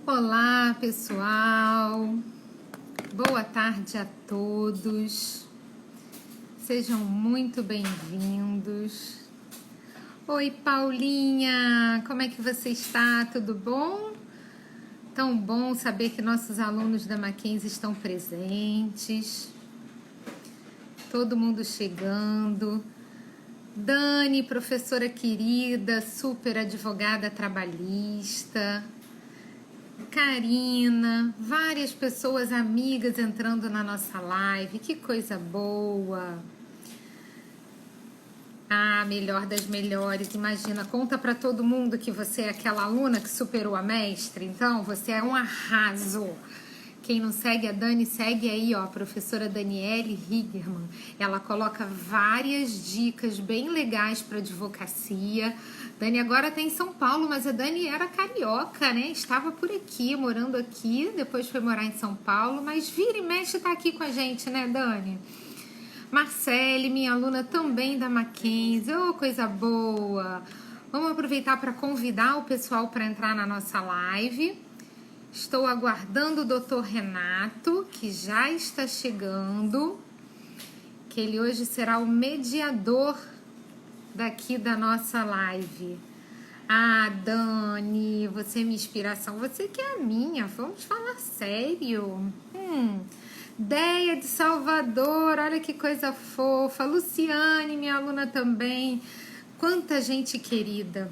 Olá, pessoal. Boa tarde a todos. Sejam muito bem-vindos. Oi, Paulinha. Como é que você está? Tudo bom? Tão bom saber que nossos alunos da Mackenzie estão presentes. Todo mundo chegando. Dani, professora querida, super advogada trabalhista. Karina, várias pessoas amigas entrando na nossa live, que coisa boa. Ah, melhor das melhores, imagina, conta para todo mundo que você é aquela aluna que superou a mestre, então você é um arraso. Quem não segue a Dani, segue aí, ó, a professora Daniele Higerman. Ela coloca várias dicas bem legais para advocacia. Dani agora está em São Paulo, mas a Dani era carioca, né? Estava por aqui, morando aqui, depois foi morar em São Paulo, mas vira e mexe tá aqui com a gente, né, Dani? Marcele, minha aluna também da Mackenzie, oh, coisa boa! Vamos aproveitar para convidar o pessoal para entrar na nossa live. Estou aguardando o Dr. Renato, que já está chegando, que ele hoje será o mediador daqui da nossa live. Ah, Dani, você é minha inspiração, você que é a minha, vamos falar sério. Deia de Salvador, olha que coisa fofa. Luciane, minha aluna também, quanta gente querida.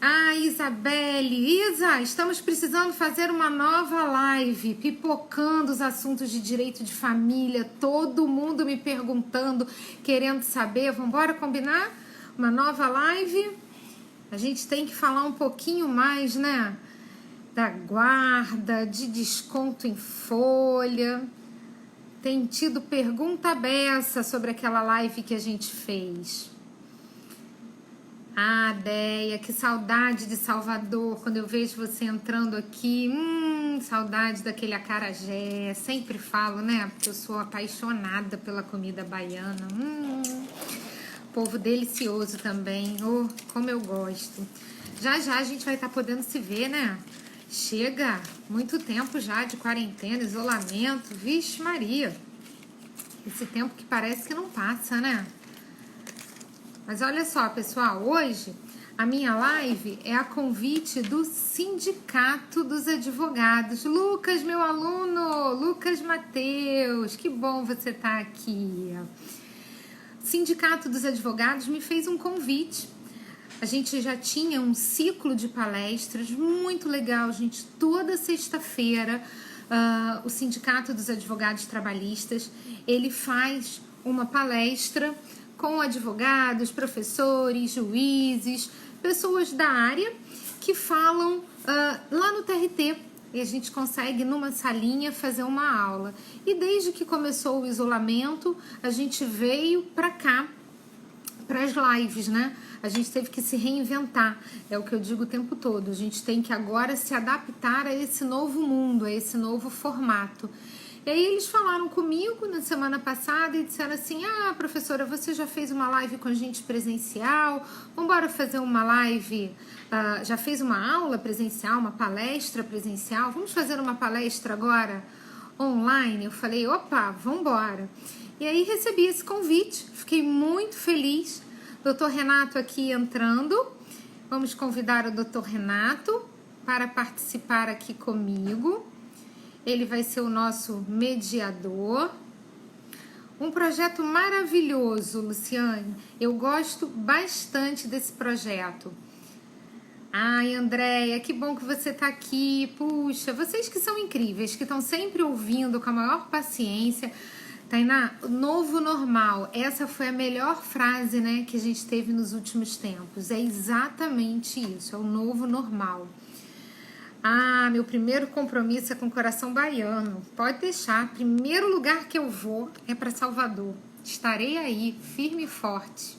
Ah, Isabelle, Isa, estamos precisando fazer uma nova live, pipocando os assuntos de direito de família, todo mundo me perguntando, querendo saber, vamos embora combinar? Uma nova live? A gente tem que falar um pouquinho mais, né? Da guarda, de desconto em folha. Tem tido pergunta beça sobre aquela live que a gente fez. Ah, Deia, que saudade de Salvador, quando eu vejo você entrando aqui, saudade daquele acarajé, sempre falo, né, porque eu sou apaixonada pela comida baiana, povo delicioso também, oh, como eu gosto. Já a gente vai estar podendo se ver, né, chega, muito tempo já de quarentena, isolamento, vixe Maria, esse tempo que parece que não passa, né? Mas olha só, pessoal, hoje a minha live é a convite do Sindicato dos Advogados. Lucas, meu aluno, Lucas Mateus, que bom você estar aqui. O Sindicato dos Advogados me fez um convite. A gente já tinha um ciclo de palestras muito legal, gente, toda sexta-feira. O Sindicato dos Advogados Trabalhistas, ele faz uma palestra com advogados, professores, juízes, pessoas da área que falam lá no TRT. E a gente consegue, numa salinha, fazer uma aula. E desde que começou o isolamento, a gente veio para cá, para as lives, né? A gente teve que se reinventar, é o que eu digo o tempo todo. A gente tem que agora se adaptar a esse novo mundo, a esse novo formato. E aí eles falaram comigo na semana passada e disseram assim, professora, você já fez uma live com a gente presencial, vamos embora fazer uma live, já fez uma aula presencial, uma palestra presencial, vamos fazer uma palestra agora online? Eu falei, opa, vamos embora. E aí recebi esse convite, fiquei muito feliz. Dr. Renato aqui entrando, vamos convidar o Dr. Renato para participar aqui comigo. Ele vai ser o nosso mediador. Um projeto maravilhoso, Luciane. Eu gosto bastante desse projeto. Ai, Andréia, que bom que você está aqui. Puxa, vocês que são incríveis, que estão sempre ouvindo com a maior paciência. Tainá, novo normal. Essa foi a melhor frase, né, que a gente teve nos últimos tempos. É exatamente isso, é o novo normal. Ah, meu primeiro compromisso é com o coração baiano. Pode deixar. Primeiro lugar que eu vou é para Salvador. Estarei aí, firme e forte.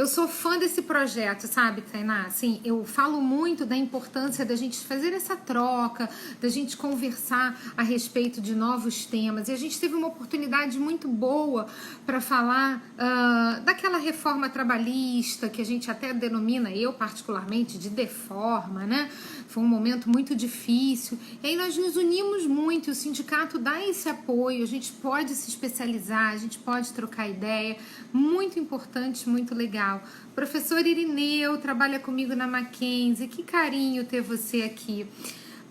Eu sou fã desse projeto, sabe, Tainá? Assim, eu falo muito da importância da gente fazer essa troca, da gente conversar a respeito de novos temas. E a gente teve uma oportunidade muito boa para falar daquela reforma trabalhista, que a gente até denomina, eu particularmente, de deforma, né? Foi um momento muito difícil. E aí nós nos unimos muito, e o sindicato dá esse apoio, a gente pode se especializar, a gente pode trocar ideia. Muito importante, muito legal. Professor Irineu trabalha comigo na Mackenzie. Que carinho ter você aqui.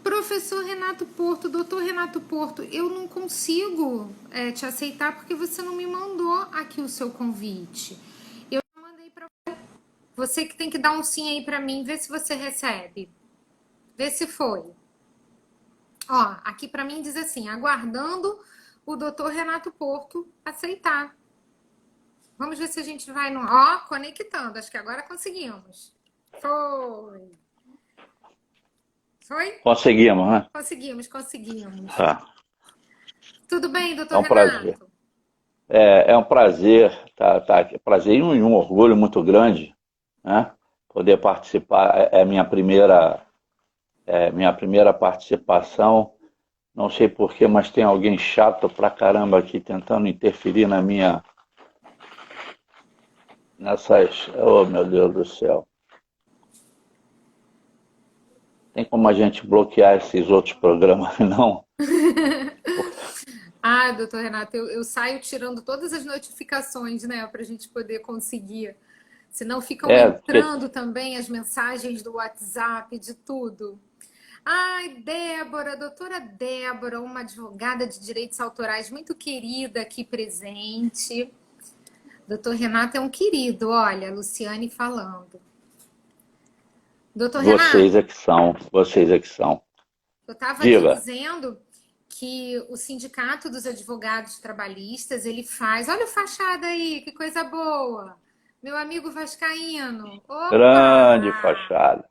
Professor Renato Porto, doutor Renato Porto, eu não consigo te aceitar porque você não me mandou aqui o seu convite. Eu mandei para você que tem que dar um sim aí para mim, ver se você recebe. Vê se foi. Ó, aqui para mim diz assim, aguardando o doutor Renato Porto aceitar. Vamos ver se a gente vai no... Ó, conectando. Acho que agora conseguimos. Foi. Foi? Conseguimos, né? Conseguimos. Tá. Tudo bem, É doutor um prazer. Renato? É um prazer, tá aqui. Prazer e um orgulho muito grande, né? Poder participar. É minha primeira participação. Não sei porquê, mas tem alguém chato pra caramba aqui tentando interferir nessas... Oh, meu Deus do céu. Tem como a gente bloquear esses outros programas, não? Ah, doutor Renato, eu saio tirando todas as notificações, né, para a gente poder conseguir. Senão ficam Porque entrando também as mensagens do WhatsApp, de tudo. Ai, Débora, doutora Débora, uma advogada de direitos autorais muito querida aqui presente. Doutor Renato é um querido, olha, Luciane falando. Doutor vocês Renato, é que são, vocês é que são. eu estava aqui Diga. dizendo que o Sindicato dos Advogados Trabalhistas, ele faz... Olha o fachada aí, que coisa boa! Meu amigo vascaíno. Grande Opa! fachada.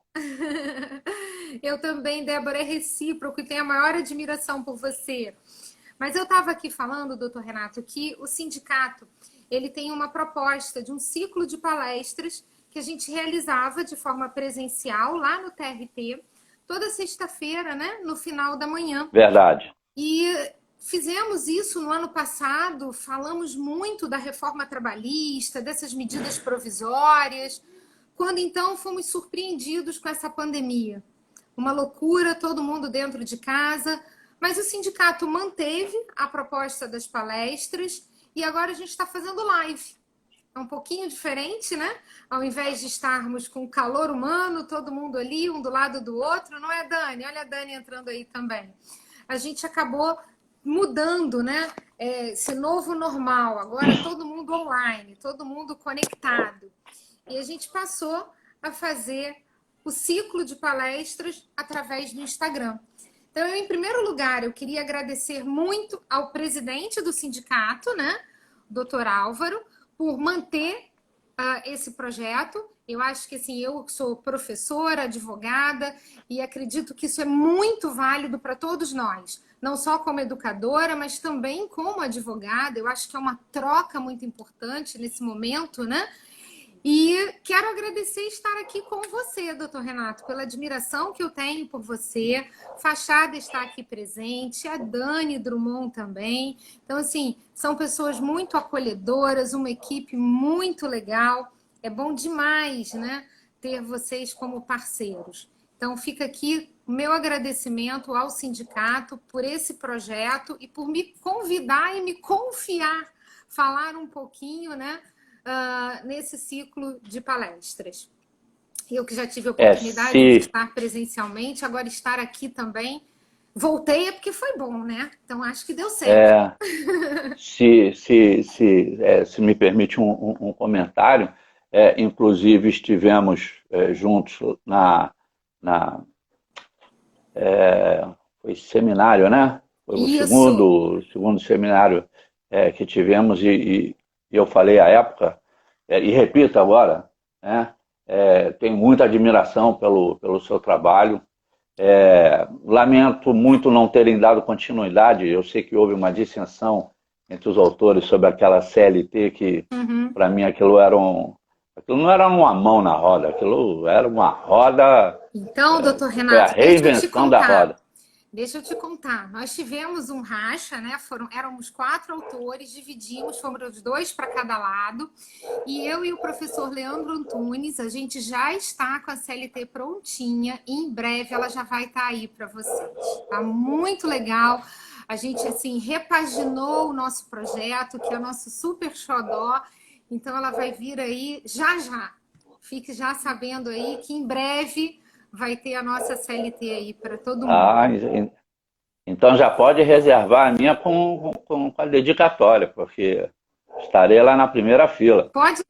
Eu também, Débora, é recíproco e tenho a maior admiração por você. Mas eu estava aqui falando, doutor Renato, que o sindicato ele tem uma proposta de um ciclo de palestras que a gente realizava de forma presencial lá no TRT, toda sexta-feira, né, no final da manhã. Verdade. E fizemos isso no ano passado, falamos muito da reforma trabalhista, dessas medidas provisórias, quando então fomos surpreendidos com essa pandemia. Uma loucura, todo mundo dentro de casa, mas o sindicato manteve a proposta das palestras e agora a gente está fazendo live. É um pouquinho diferente, né? Ao invés de estarmos com calor humano, todo mundo ali, um do lado do outro, não é, Dani? Olha a Dani entrando aí também. A gente acabou mudando, né? Esse novo normal. Agora todo mundo online, todo mundo conectado. E a gente passou a fazer o ciclo de palestras através do Instagram. Então, em primeiro lugar, eu queria agradecer muito ao presidente do sindicato, né, Dr. Álvaro, por manter esse projeto. Eu acho que assim, eu sou professora, advogada, e acredito que isso é muito válido para todos nós, não só como educadora, mas também como advogada. Eu acho que é uma troca muito importante nesse momento, né? E quero agradecer estar aqui com você, doutor Renato, pela admiração que eu tenho por você. Fachada está aqui presente, a Dani Drummond também. Então, assim, são pessoas muito acolhedoras, uma equipe muito legal. É bom demais, né, ter vocês como parceiros. Então, fica aqui o meu agradecimento ao sindicato por esse projeto e por me convidar e me confiar, falar um pouquinho, né, nesse ciclo de palestras. Eu que já tive a oportunidade de estar presencialmente, agora estar aqui também. Voltei porque foi bom, né? Então acho que deu certo. Se me permite um comentário, inclusive estivemos juntos foi seminário, né? Foi o Isso. segundo seminário que tivemos e eu falei à época, e repito agora, né? Tenho muita admiração pelo seu trabalho. Lamento muito não terem dado continuidade. Eu sei que houve uma dissensão entre os autores sobre aquela CLT que, para mim, aquilo Aquilo não era uma mão na roda, aquilo era uma roda, Então, doutor foi a Renato, deixa eu te reinvenção da contar. roda. Deixa eu te contar. Nós tivemos um racha, né? Éramos 4 autores, dividimos, fomos os 2 para cada lado. E eu e o professor Leandro Antunes, a gente já está com a CLT prontinha. E em breve ela já vai estar aí para vocês. Tá muito legal. A gente, assim, repaginou o nosso projeto, que é o nosso super xodó. Então, ela vai vir aí já já. Fique já sabendo aí que em breve vai ter a nossa CLT aí para todo mundo. Ah, então já pode reservar a minha com a dedicatória, porque estarei lá na primeira fila. Pode,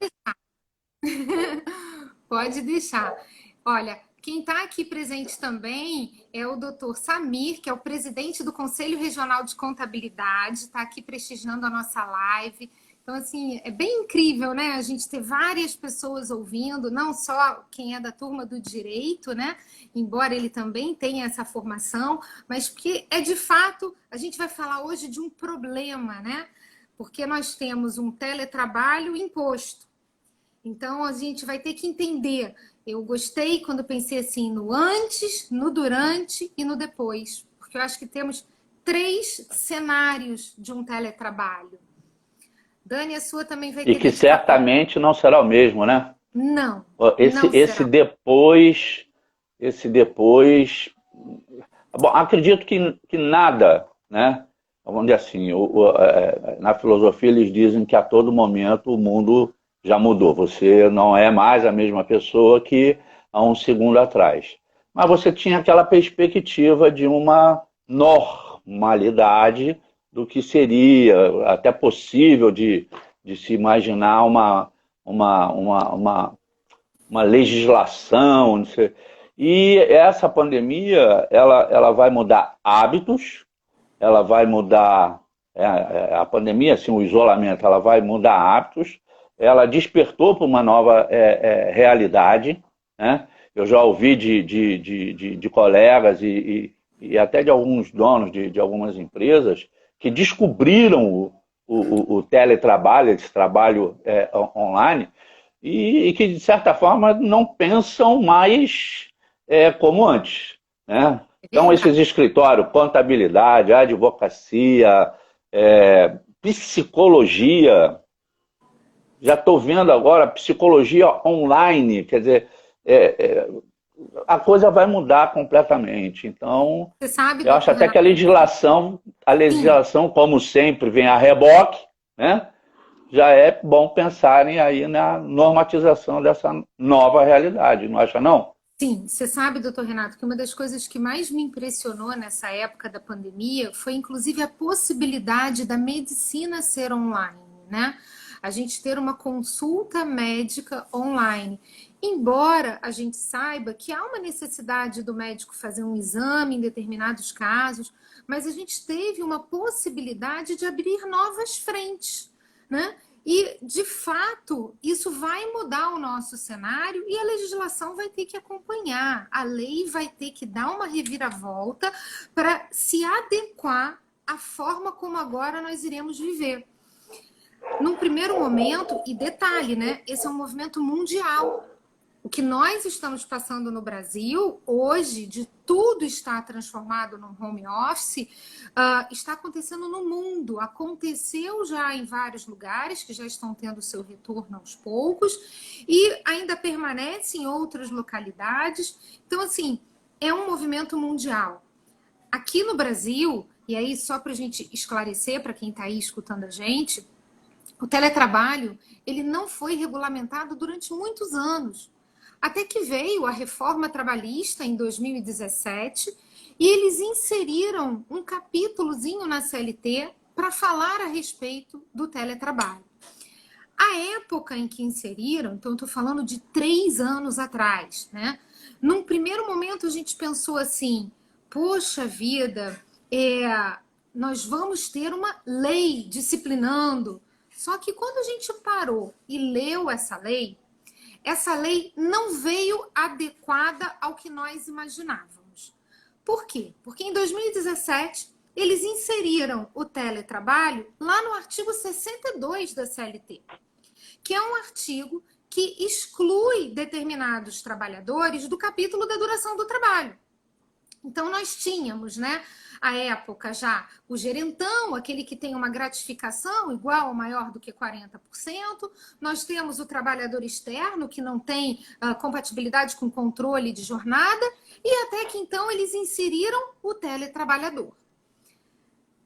pode deixar. Olha, quem está aqui presente também é o doutor Samir, que é o presidente do Conselho Regional de Contabilidade, está aqui prestigiando a nossa live. Então, assim, é bem incrível, né? A gente ter várias pessoas ouvindo, não só quem é da turma do direito, né? Embora ele também tenha essa formação, mas porque é de fato, a gente vai falar hoje de um problema, né? Porque nós temos um teletrabalho imposto. Então, a gente vai ter que entender. Eu gostei quando pensei assim no antes, no durante e no depois. Porque eu acho que temos 3 cenários de um teletrabalho. Dani, a sua também vai E ter que dedicatória. certamente não será o mesmo, né? Não, Ó, não será. esse depois, bom, acredito que nada, né? Vamos dizer assim, na filosofia eles dizem que a todo momento o mundo já mudou. Você não é mais a mesma pessoa que há um segundo atrás. Mas você tinha aquela perspectiva de uma normalidade do que seria até possível de se imaginar uma, uma, uma, uma legislação. Não sei. E essa pandemia, ela vai mudar hábitos, ela vai mudar, a pandemia, assim, o isolamento, ela vai mudar hábitos, ela despertou para uma nova realidade, né? Eu já ouvi de colegas e até de alguns donos de algumas empresas que descobriram o teletrabalho, esse trabalho online, e que, de certa forma, não pensam mais como antes, né? É Então, esses verdade. escritórios, contabilidade, advocacia, psicologia, já estou vendo agora psicologia online, quer dizer, é, é, a coisa vai mudar completamente. Então, Você sabe, eu acho doutor até que Renato? a Sim. legislação, como sempre, vem a reboque, né? Já é bom pensarem aí na normatização dessa nova realidade, não acha não? Sim, você sabe, doutor Renato, que uma das coisas que mais me impressionou nessa época da pandemia foi, inclusive, a possibilidade da medicina ser online, né? A gente ter uma consulta médica online. Embora a gente saiba que há uma necessidade do médico fazer um exame em determinados casos, mas a gente teve uma possibilidade de abrir novas frentes, né? E, de fato, isso vai mudar o nosso cenário e a legislação vai ter que acompanhar. A lei vai ter que dar uma reviravolta para se adequar à forma como agora nós iremos viver. Num primeiro momento, e detalhe, né? Esse é um movimento mundial. O que nós estamos passando no Brasil hoje, de tudo estar transformado num home office, está acontecendo no mundo. Aconteceu já em vários lugares que já estão tendo seu retorno aos poucos e ainda permanece em outras localidades. Então, assim, é um movimento mundial. Aqui no Brasil, e aí só para a gente esclarecer para quem está aí escutando a gente, o teletrabalho ele não foi regulamentado durante muitos anos. Até que veio a reforma trabalhista em 2017 e eles inseriram um capítulozinho na CLT para falar a respeito do teletrabalho. A época em que inseriram, então eu estou falando de 3 anos atrás, né? Num primeiro momento a gente pensou assim, poxa vida, nós vamos ter uma lei disciplinando. Só que quando a gente parou e leu essa lei não veio adequada ao que nós imaginávamos. Por quê? Porque em 2017 eles inseriram o teletrabalho lá no artigo 62 da CLT, que é um artigo que exclui determinados trabalhadores do capítulo da duração do trabalho. Então, nós tínhamos, né, à época já o gerentão, aquele que tem uma gratificação igual ou maior do que 40%. Nós temos o trabalhador externo, que não tem compatibilidade com controle de jornada. E até que, então, eles inseriram o teletrabalhador.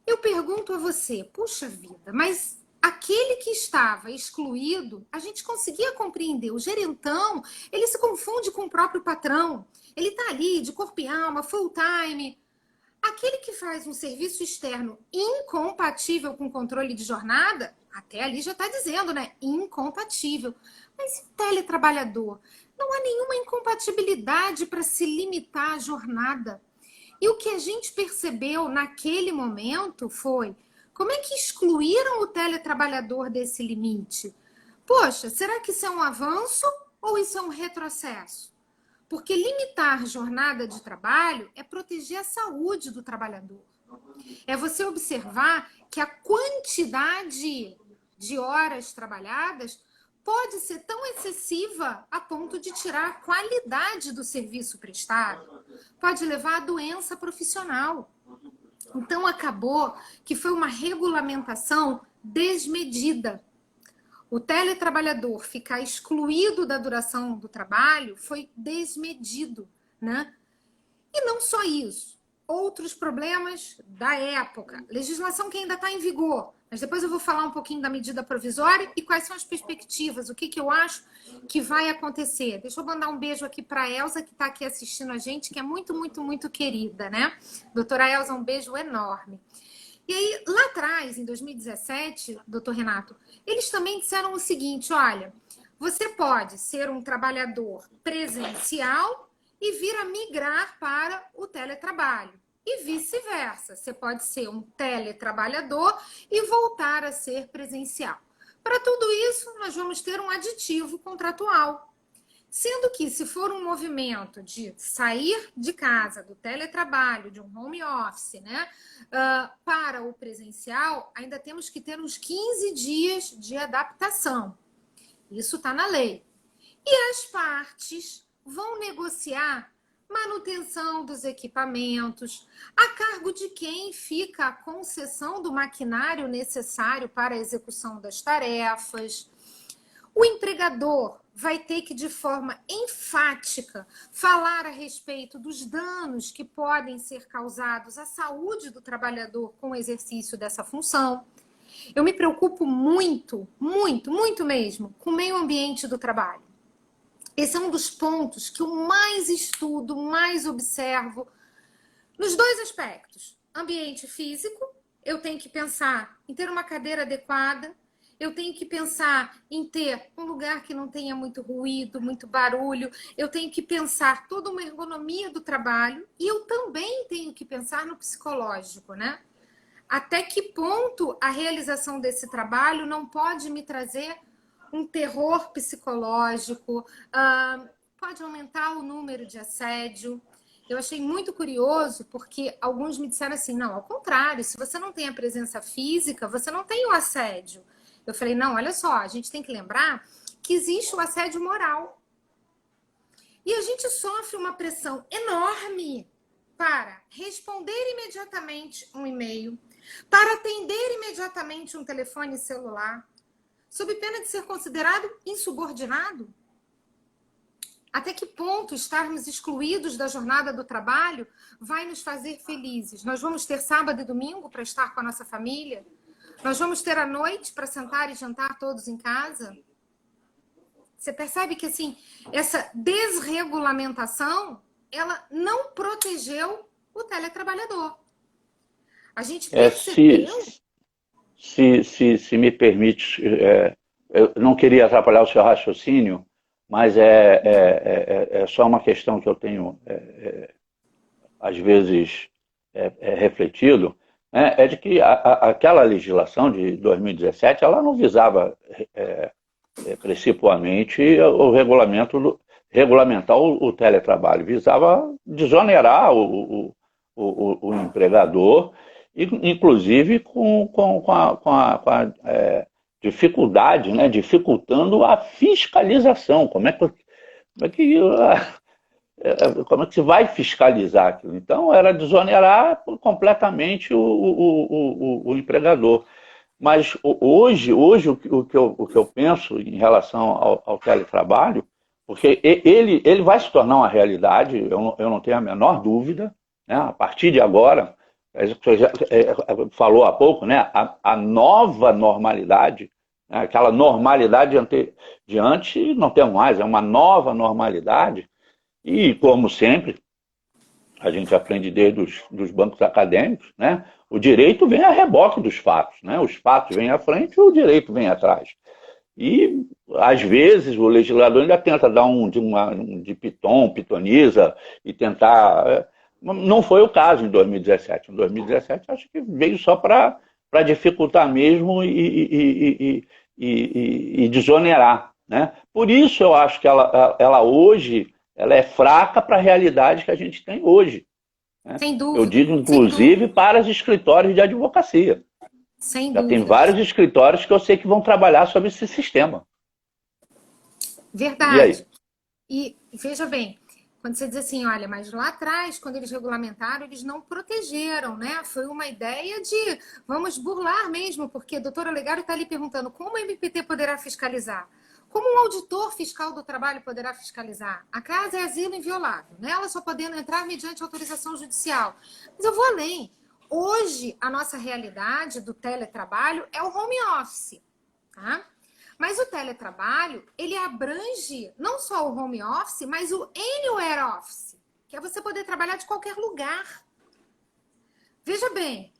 Eu pergunto a você, puxa vida, mas aquele que estava excluído, a gente conseguia compreender. O gerentão, ele se confunde com o próprio patrão. Ele está ali de corpo e alma, full time. Aquele que faz um serviço externo incompatível com controle de jornada, até ali já está dizendo, né? Incompatível. Mas e teletrabalhador? Não há nenhuma incompatibilidade para se limitar à jornada. E o que a gente percebeu naquele momento foi: como é que excluíram o teletrabalhador desse limite? Poxa, será que isso é um avanço ou isso é um retrocesso? Porque limitar jornada de trabalho é proteger a saúde do trabalhador. É você observar que a quantidade de horas trabalhadas pode ser tão excessiva a ponto de tirar a qualidade do serviço prestado. Pode levar à doença profissional. Então, acabou que foi uma regulamentação desmedida. O teletrabalhador ficar excluído da duração do trabalho foi desmedido, né? E não só isso. Outros problemas da época. Legislação que ainda está em vigor. Mas depois eu vou falar um pouquinho da medida provisória e quais são as perspectivas, o que eu acho que vai acontecer. Deixa eu mandar um beijo aqui para a Elza, que está aqui assistindo a gente, que é muito, muito, muito querida, né? Doutora Elza, um beijo enorme. E aí, lá atrás, em 2017, doutor Renato, eles também disseram o seguinte: olha, você pode ser um trabalhador presencial e vir a migrar para o teletrabalho. E vice-versa, você pode ser um teletrabalhador e voltar a ser presencial. Para tudo isso, nós vamos ter um aditivo contratual. Sendo que, se for um movimento de sair de casa, do teletrabalho, de um home office, né, para o presencial, ainda temos que ter uns 15 dias de adaptação. Isso está na lei. E as partes vão negociar manutenção dos equipamentos, a cargo de quem fica a concessão do maquinário necessário para a execução das tarefas. O empregador vai ter que, de forma enfática, falar a respeito dos danos que podem ser causados à saúde do trabalhador com o exercício dessa função. Eu me preocupo muito, muito, muito mesmo com o meio ambiente do trabalho. Esse é um dos pontos que eu mais estudo, mais observo, nos dois aspectos. Ambiente físico, eu tenho que pensar em ter uma cadeira adequada, eu tenho que pensar em ter um lugar que não tenha muito ruído, muito barulho, eu tenho que pensar toda uma ergonomia do trabalho e eu também tenho que pensar no psicológico, né? Até que ponto a realização desse trabalho não pode me trazer um terror psicológico, pode aumentar o número de assédio. Eu achei muito curioso, porque alguns me disseram assim: não, ao contrário, se você não tem a presença física, você não tem o assédio. Eu falei: não, olha só, a gente tem que lembrar que existe o assédio moral. E a gente sofre uma pressão enorme para responder imediatamente um e-mail, para atender imediatamente um telefone celular, sob pena de ser considerado insubordinado? Até que ponto estarmos excluídos da jornada do trabalho vai nos fazer felizes? Nós vamos ter sábado e domingo para estar com a nossa família? Nós vamos ter a noite para sentar e jantar todos em casa? Você percebe que, assim, essa desregulamentação, ela não protegeu o teletrabalhador. A gente percebeu... Se me permite, eu não queria atrapalhar o seu raciocínio, mas é só uma questão que eu tenho, às vezes, refletido, né? É de que aquela legislação de 2017, ela não visava principalmente regulamentar o teletrabalho, visava desonerar o empregador, inclusive com a dificuldade, né? Dificultando a fiscalização. Como é que se vai fiscalizar aquilo? Então, era desonerar completamente o empregador. Mas hoje o que eu penso em relação ao teletrabalho, porque ele vai se tornar uma realidade, eu não tenho a menor dúvida, né? A partir de agora, você já falou há pouco, né? A nova normalidade, né? Aquela normalidade de antes não temos mais, é uma nova normalidade, e como sempre, a gente aprende desde dos bancos acadêmicos, né? O direito vem a reboque dos fatos, né? Os fatos vêm à frente e o direito vem atrás. E, às vezes, o legislador ainda tenta dar de pitoniza e tentar... Não foi o caso em 2017. Em 2017, acho que veio só para dificultar mesmo e desonerar, né? Por isso, eu acho que ela hoje ela é fraca para a realidade que a gente tem hoje, né? Sem Eu dúvida. digo, inclusive, para os escritórios de advocacia. Sem Já tem dúvida. vários escritórios que eu sei que vão trabalhar sobre esse sistema. E aí? Verdade. E veja bem, quando você diz assim, olha, mas lá atrás, quando eles regulamentaram, eles não protegeram, né? Foi uma ideia de vamos burlar mesmo, porque a doutora Legário está ali perguntando como o MPT poderá fiscalizar. Como um auditor fiscal do trabalho poderá fiscalizar? A casa é asilo inviolável, né? Ela só podendo entrar mediante autorização judicial. Mas eu vou além. Hoje, a nossa realidade do teletrabalho é o home office, tá? Mas o teletrabalho, ele abrange não só o home office, mas o anywhere office, que é você poder trabalhar de qualquer lugar. Veja bem,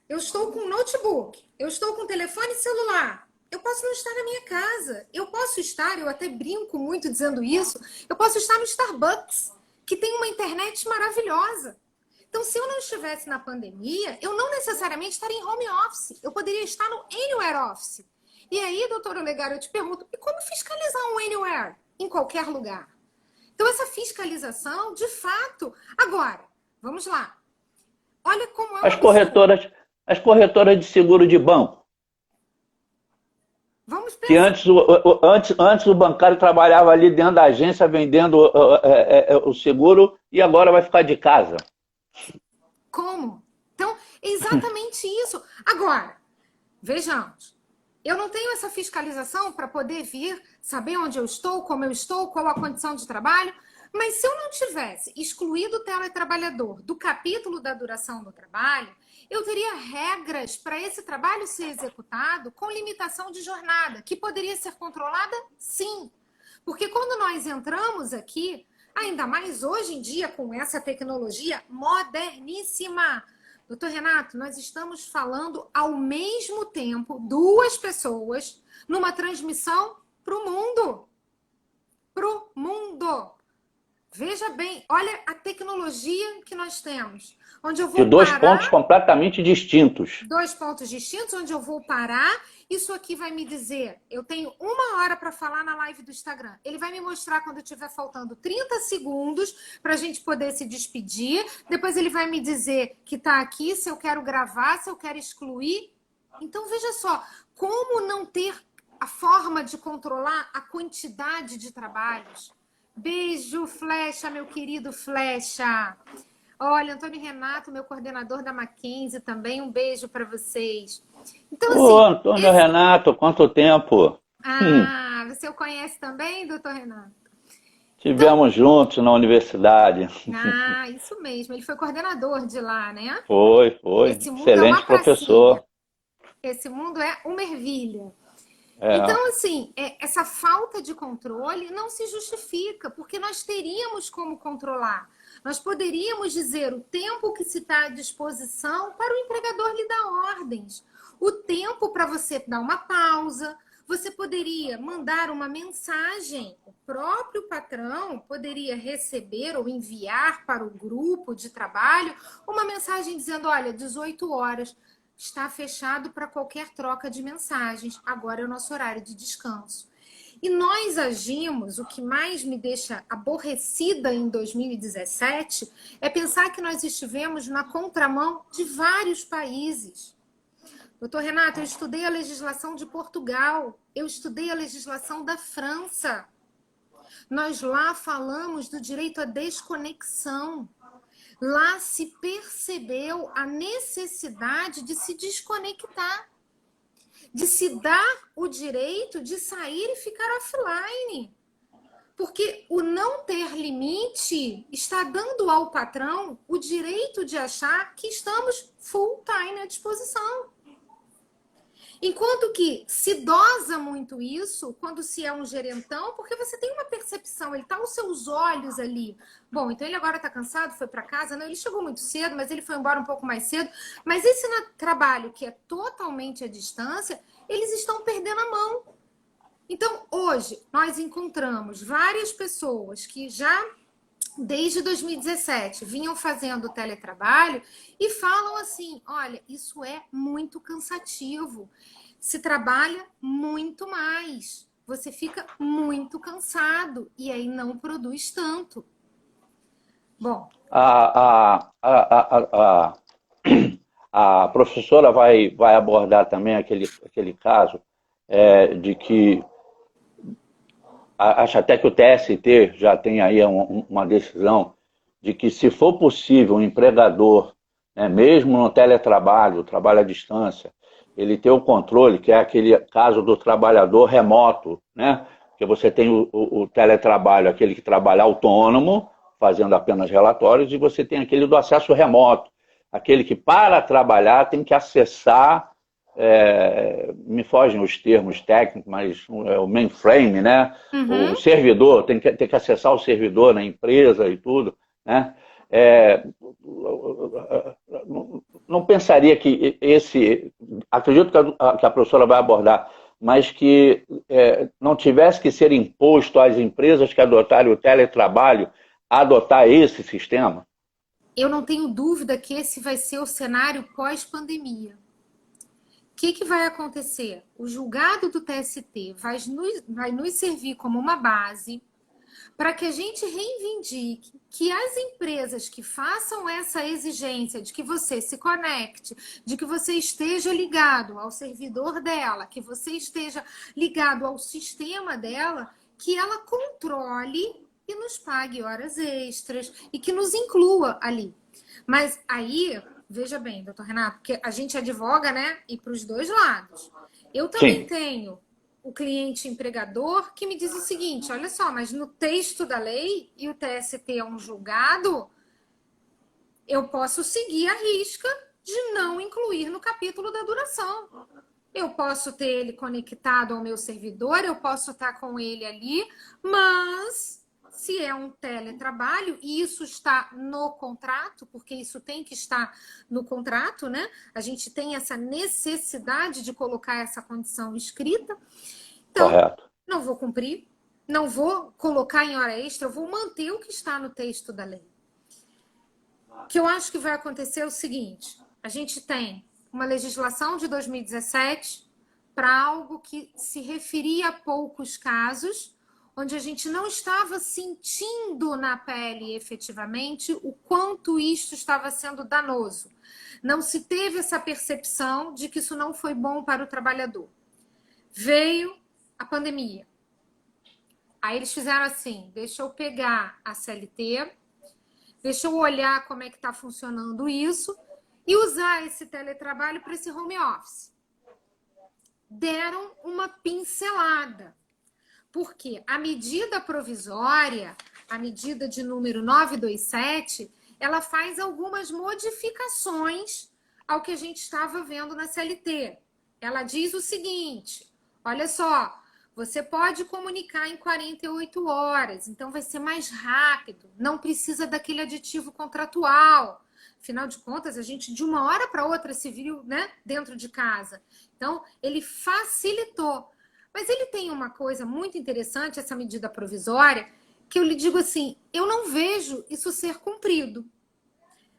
eu estou com um notebook, eu estou com um telefone celular, eu posso não estar na minha casa, eu posso estar, eu até brinco muito dizendo isso, eu posso estar no Starbucks, que tem uma internet maravilhosa. Então, se eu não estivesse na pandemia, eu não necessariamente estaria em home office, eu poderia estar no anywhere office. E aí, doutora Legário, eu te pergunto, e como fiscalizar um anywhere em qualquer lugar? Então, essa fiscalização, de fato... Agora, vamos lá. Olha como é um absurdo. As corretoras de seguro de banco, Vamos que pensar. antes o bancário trabalhava ali dentro da agência vendendo o seguro e agora vai ficar de casa. Como? Então, exatamente isso. Agora, vejamos. Eu não tenho essa fiscalização para poder vir, saber onde eu estou, como eu estou, qual a condição de trabalho. Mas se eu não tivesse excluído o teletrabalhador do capítulo da duração do trabalho, eu teria regras para esse trabalho ser executado com limitação de jornada, que poderia ser controlada, sim. Porque quando nós entramos aqui, ainda mais hoje em dia com essa tecnologia moderníssima, doutor Renato, nós estamos falando ao mesmo tempo, duas pessoas, numa transmissão para o mundo. Para o mundo. Veja bem, olha a tecnologia que nós temos. Onde eu vou De dois parar, pontos completamente distintos. 2 pontos distintos, onde eu vou parar. Isso aqui vai me dizer, eu tenho 1 hora para falar na live do Instagram. Ele vai me mostrar quando estiver faltando 30 segundos para a gente poder se despedir. Depois ele vai me dizer que está aqui, se eu quero gravar, se eu quero excluir. Então, veja só, como não ter a forma de controlar a quantidade de trabalhos. Beijo, Flecha, meu querido Flecha. Olha, Antônio Renato, meu coordenador da Mackenzie, também um beijo para vocês. Então, Ô, assim... Antônio Renato, quanto tempo? Ah, você o conhece também, doutor Renato? Então, Tivemos juntos na universidade. isso mesmo. Ele foi coordenador de lá, né? Foi. Esse mundo é uma Excelente pracinha. professor. Esse mundo é uma ervilha. É. Então, assim, essa falta de controle não se justifica, porque nós teríamos como controlar. Nós poderíamos dizer o tempo que se está à disposição para o empregador lhe dar ordens. O tempo para você dar uma pausa. Você poderia mandar uma mensagem. O próprio patrão poderia receber ou enviar para o grupo de trabalho uma mensagem dizendo, olha, 18 horas... está fechado para qualquer troca de mensagens. Agora é o nosso horário de descanso. E nós agimos, o que mais me deixa aborrecida em 2017 é pensar que nós estivemos na contramão de vários países. Doutor Renato, eu estudei a legislação de Portugal, eu estudei a legislação da França. Nós lá falamos do direito à desconexão. Lá se percebeu a necessidade de se desconectar, de se dar o direito de sair e ficar offline. Porque o não ter limite está dando ao patrão o direito de achar que estamos full time à disposição. Enquanto que se dosa muito isso quando se é um gerentão, porque você tem uma percepção, ele está aos seus olhos ali. Bom, então ele agora está cansado, foi para casa. Não, ele chegou muito cedo, mas ele foi embora um pouco mais cedo. Mas esse trabalho que é totalmente à distância, eles estão perdendo a mão. Então, hoje, nós encontramos várias pessoas que já, desde 2017, vinham fazendo teletrabalho e falam assim, olha, isso é muito cansativo. Se trabalha muito mais. Você fica muito cansado e aí não produz tanto. Bom, a professora vai abordar também aquele caso de que acho até que o TST já tem aí uma decisão de que, se for possível, o empregador, né, mesmo no teletrabalho, trabalho à distância, ele ter o controle, que é aquele caso do trabalhador remoto, né? Porque você tem o teletrabalho, aquele que trabalha autônomo, fazendo apenas relatórios, e você tem aquele do acesso remoto, aquele que, para trabalhar, tem que acessar, me fogem os termos técnicos, mas o mainframe, né? O servidor, tem que acessar o servidor na empresa e tudo, né? Não pensaria que acredito que a professora vai abordar, mas que não tivesse que ser imposto às empresas que adotarem o teletrabalho a adotar esse sistema? eu não tenho dúvida que esse vai ser o cenário pós-pandemia. O que vai acontecer? O julgado do TST vai nos servir como uma base para que a gente reivindique que as empresas que façam essa exigência de que você se conecte, de que você esteja ligado ao servidor dela, que você esteja ligado ao sistema dela, que ela controle e nos pague horas extras e que nos inclua ali. Mas aí, veja bem, doutor Renato, porque a gente advoga, né? E para os dois lados. Eu também tenho o cliente empregador que me diz o seguinte, olha só, mas no texto da lei, e o TST é um julgado, eu posso seguir a risca de não incluir no capítulo da duração. Eu posso ter ele conectado ao meu servidor, eu posso estar com ele ali, mas se é um teletrabalho, e isso está no contrato, porque isso tem que estar no contrato, né? A gente tem essa necessidade de colocar essa condição escrita. Então, Correto. Não vou cumprir, não vou colocar em hora extra, eu vou manter o que está no texto da lei. O que eu acho que vai acontecer é o seguinte, a gente tem uma legislação de 2017 para algo que se referia a poucos casos, onde a gente não estava sentindo na pele efetivamente o quanto isto estava sendo danoso. Não se teve essa percepção de que isso não foi bom para o trabalhador. Veio a pandemia. Aí eles fizeram assim, deixa eu pegar a CLT, deixa eu olhar como é que está funcionando isso e usar esse teletrabalho para esse home office. Deram uma pincelada. Porque a medida provisória, a medida de número 927, ela faz algumas modificações ao que a gente estava vendo na CLT. Ela diz o seguinte, olha só, você pode comunicar em 48 horas, então vai ser mais rápido, não precisa daquele aditivo contratual. Afinal de contas, a gente de uma hora para outra se viu, né, dentro de casa. Então, ele facilitou. Mas ele tem uma coisa muito interessante, essa medida provisória, que eu lhe digo assim, eu não vejo isso ser cumprido.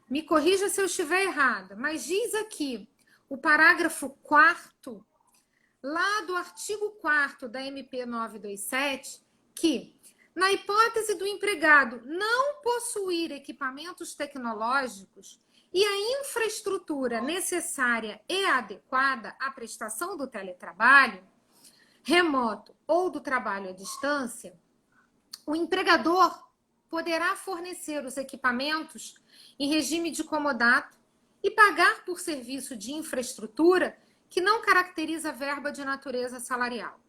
Me corrija se eu estiver errada, mas diz aqui, o parágrafo 4º, lá do artigo 4º da MP 927, que, na hipótese do empregado não possuir equipamentos tecnológicos, e a infraestrutura necessária e adequada à prestação do teletrabalho remoto ou do trabalho à distância, o empregador poderá fornecer os equipamentos em regime de comodato e pagar por serviço de infraestrutura que não caracteriza verba de natureza salarial.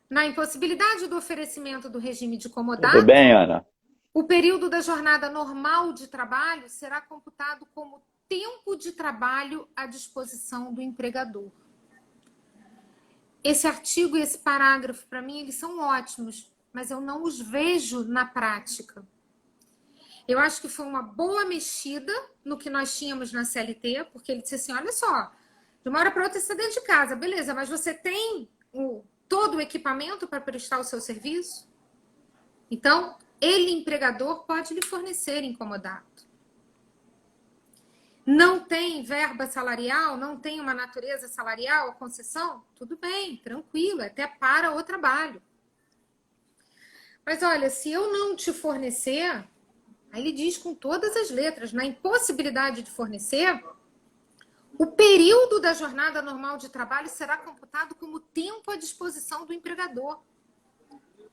Na impossibilidade do oferecimento do regime de comodato, Tudo bem, Ana? o período da jornada normal de trabalho será computado como tempo de trabalho à disposição do empregador. Esse artigo e esse parágrafo, para mim, eles são ótimos, mas eu não os vejo na prática. Eu acho que foi uma boa mexida no que nós tínhamos na CLT, porque ele disse assim, olha só, de uma hora para outra você está dentro de casa, beleza, mas você tem todo o equipamento para prestar o seu serviço? Então, ele, empregador, pode lhe fornecer em comodato. Não tem verba salarial, não tem uma natureza salarial, a concessão? Tudo bem, tranquilo, até para o trabalho. Mas olha, se eu não te fornecer, aí ele diz com todas as letras, na impossibilidade de fornecer, o período da jornada normal de trabalho será computado como tempo à disposição do empregador.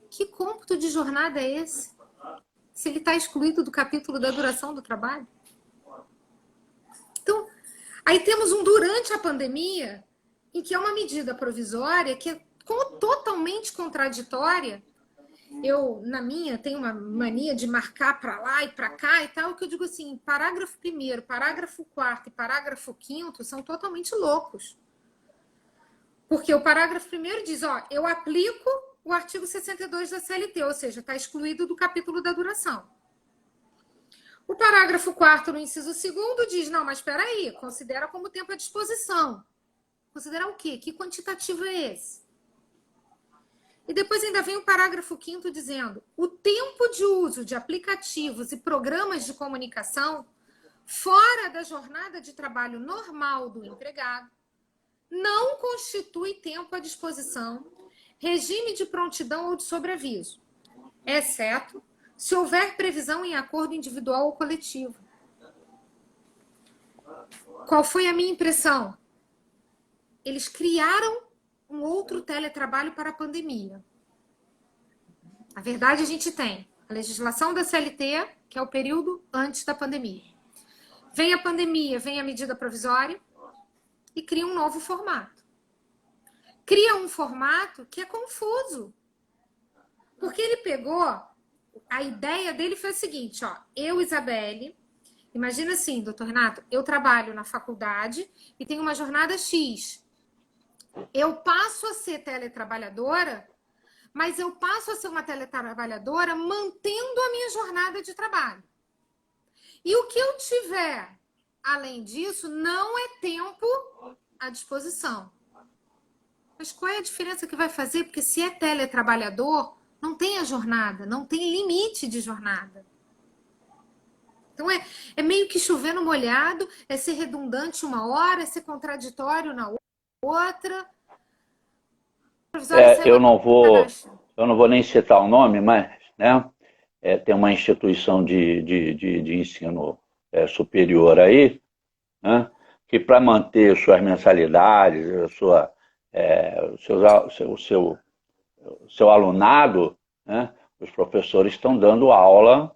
Que cômputo de jornada é esse? Se ele está excluído do capítulo da duração do trabalho? Então, aí temos um durante a pandemia, em que é uma medida provisória que é totalmente contraditória. Eu, na minha, tenho uma mania de marcar para lá e para cá e tal, que eu digo assim, parágrafo 1º, parágrafo 4º e parágrafo 5º são totalmente loucos. Porque o parágrafo 1º diz, ó, eu aplico o artigo 62 da CLT, ou seja, está excluído do capítulo da duração. O parágrafo 4º, no inciso 2º, diz, não, mas espera aí, considera como tempo à disposição. Considerar o quê? Que quantitativo é esse? E depois ainda vem o parágrafo 5º dizendo, o tempo de uso de aplicativos e programas de comunicação fora da jornada de trabalho normal do empregado não constitui tempo à disposição, regime de prontidão ou de sobreaviso, exceto se houver previsão em acordo individual ou coletivo. Qual foi a minha impressão? Eles criaram um outro teletrabalho para a pandemia. Na verdade, a gente tem a legislação da CLT, que é o período antes da pandemia. Vem a pandemia, vem a medida provisória e cria um novo formato. Cria um formato que é confuso. Porque ele pegou... A ideia dele foi a seguinte, ó, eu, Isabelle, imagina assim, doutor Renato, eu trabalho na faculdade e tenho uma jornada X. Eu passo a ser teletrabalhadora, mas eu passo a ser uma teletrabalhadora mantendo a minha jornada de trabalho. E o que eu tiver, além disso, não é tempo à disposição. Mas qual é a diferença que vai fazer? Porque se é teletrabalhador, não tem a jornada, não tem limite de jornada. Então é meio que chover no molhado, é ser redundante uma hora, é ser contraditório na outra. Eu não vou nem citar o nome, mas né, tem uma instituição de ensino superior aí, né, que para manter suas mensalidades, o seu alunado, né, os professores estão dando aula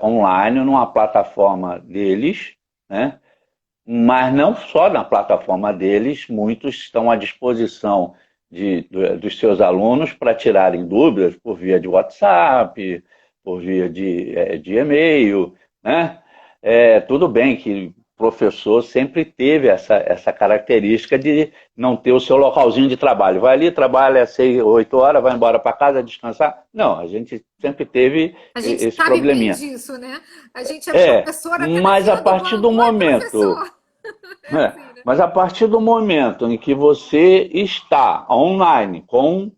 online numa plataforma deles, né, mas não só na plataforma deles, muitos estão à disposição dos seus alunos para tirarem dúvidas por via de WhatsApp, por via de e-mail, né? Tudo bem que o professor sempre teve essa característica de não ter o seu localzinho de trabalho. Vai ali, trabalha 6, 8 horas, vai embora para casa descansar. Não, a gente sempre teve esse probleminha. A gente sabe bem disso, né? A gente é professora... Mas a partir do momento... Mas a partir do momento em que você está online com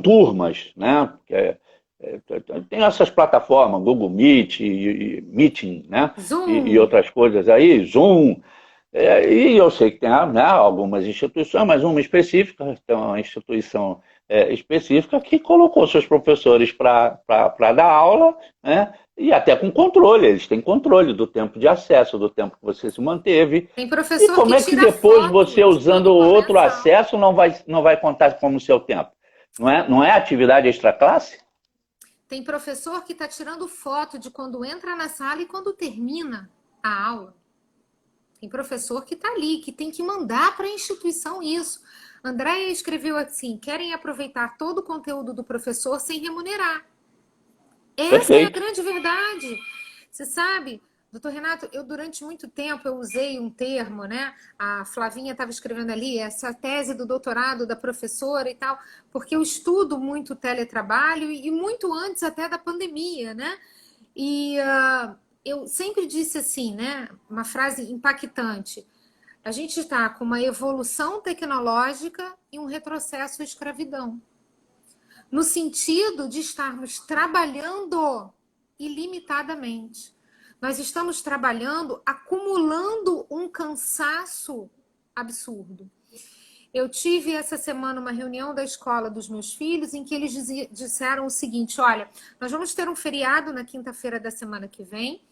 turmas, né? Tem essas plataformas, Google Meet, Meeting, né? E outras coisas aí, Zoom. E eu sei que tem, né, algumas instituições, mas uma específica, então, a instituição específica que colocou seus professores para dar aula, né? E até com controle, eles têm controle do tempo de acesso, do tempo que você se manteve. Tem E professor como que é que tira depois foto você, de usando quando o outro começa a aula. acesso, não vai contar como seu tempo? Não é atividade extraclasse? Tem professor que está tirando foto de quando entra na sala e quando termina a aula. Tem professor que está ali, que tem que mandar para a instituição isso. Andréia escreveu assim: querem aproveitar todo o conteúdo do professor sem remunerar. Essa é a Perfeito. grande verdade. Você sabe, doutor Renato, eu durante muito tempo eu usei um termo, né? A Flavinha estava escrevendo ali, essa tese do doutorado da professora e tal, porque eu estudo muito teletrabalho e muito antes até da pandemia, né? E eu sempre disse assim, né? Uma frase impactante. A gente está com uma evolução tecnológica e um retrocesso à escravidão. No sentido de estarmos trabalhando ilimitadamente. Nós estamos trabalhando, acumulando um cansaço absurdo. Eu tive essa semana uma reunião da escola dos meus filhos em que eles disseram o seguinte: olha, nós vamos ter um feriado na quinta-feira da semana que vem,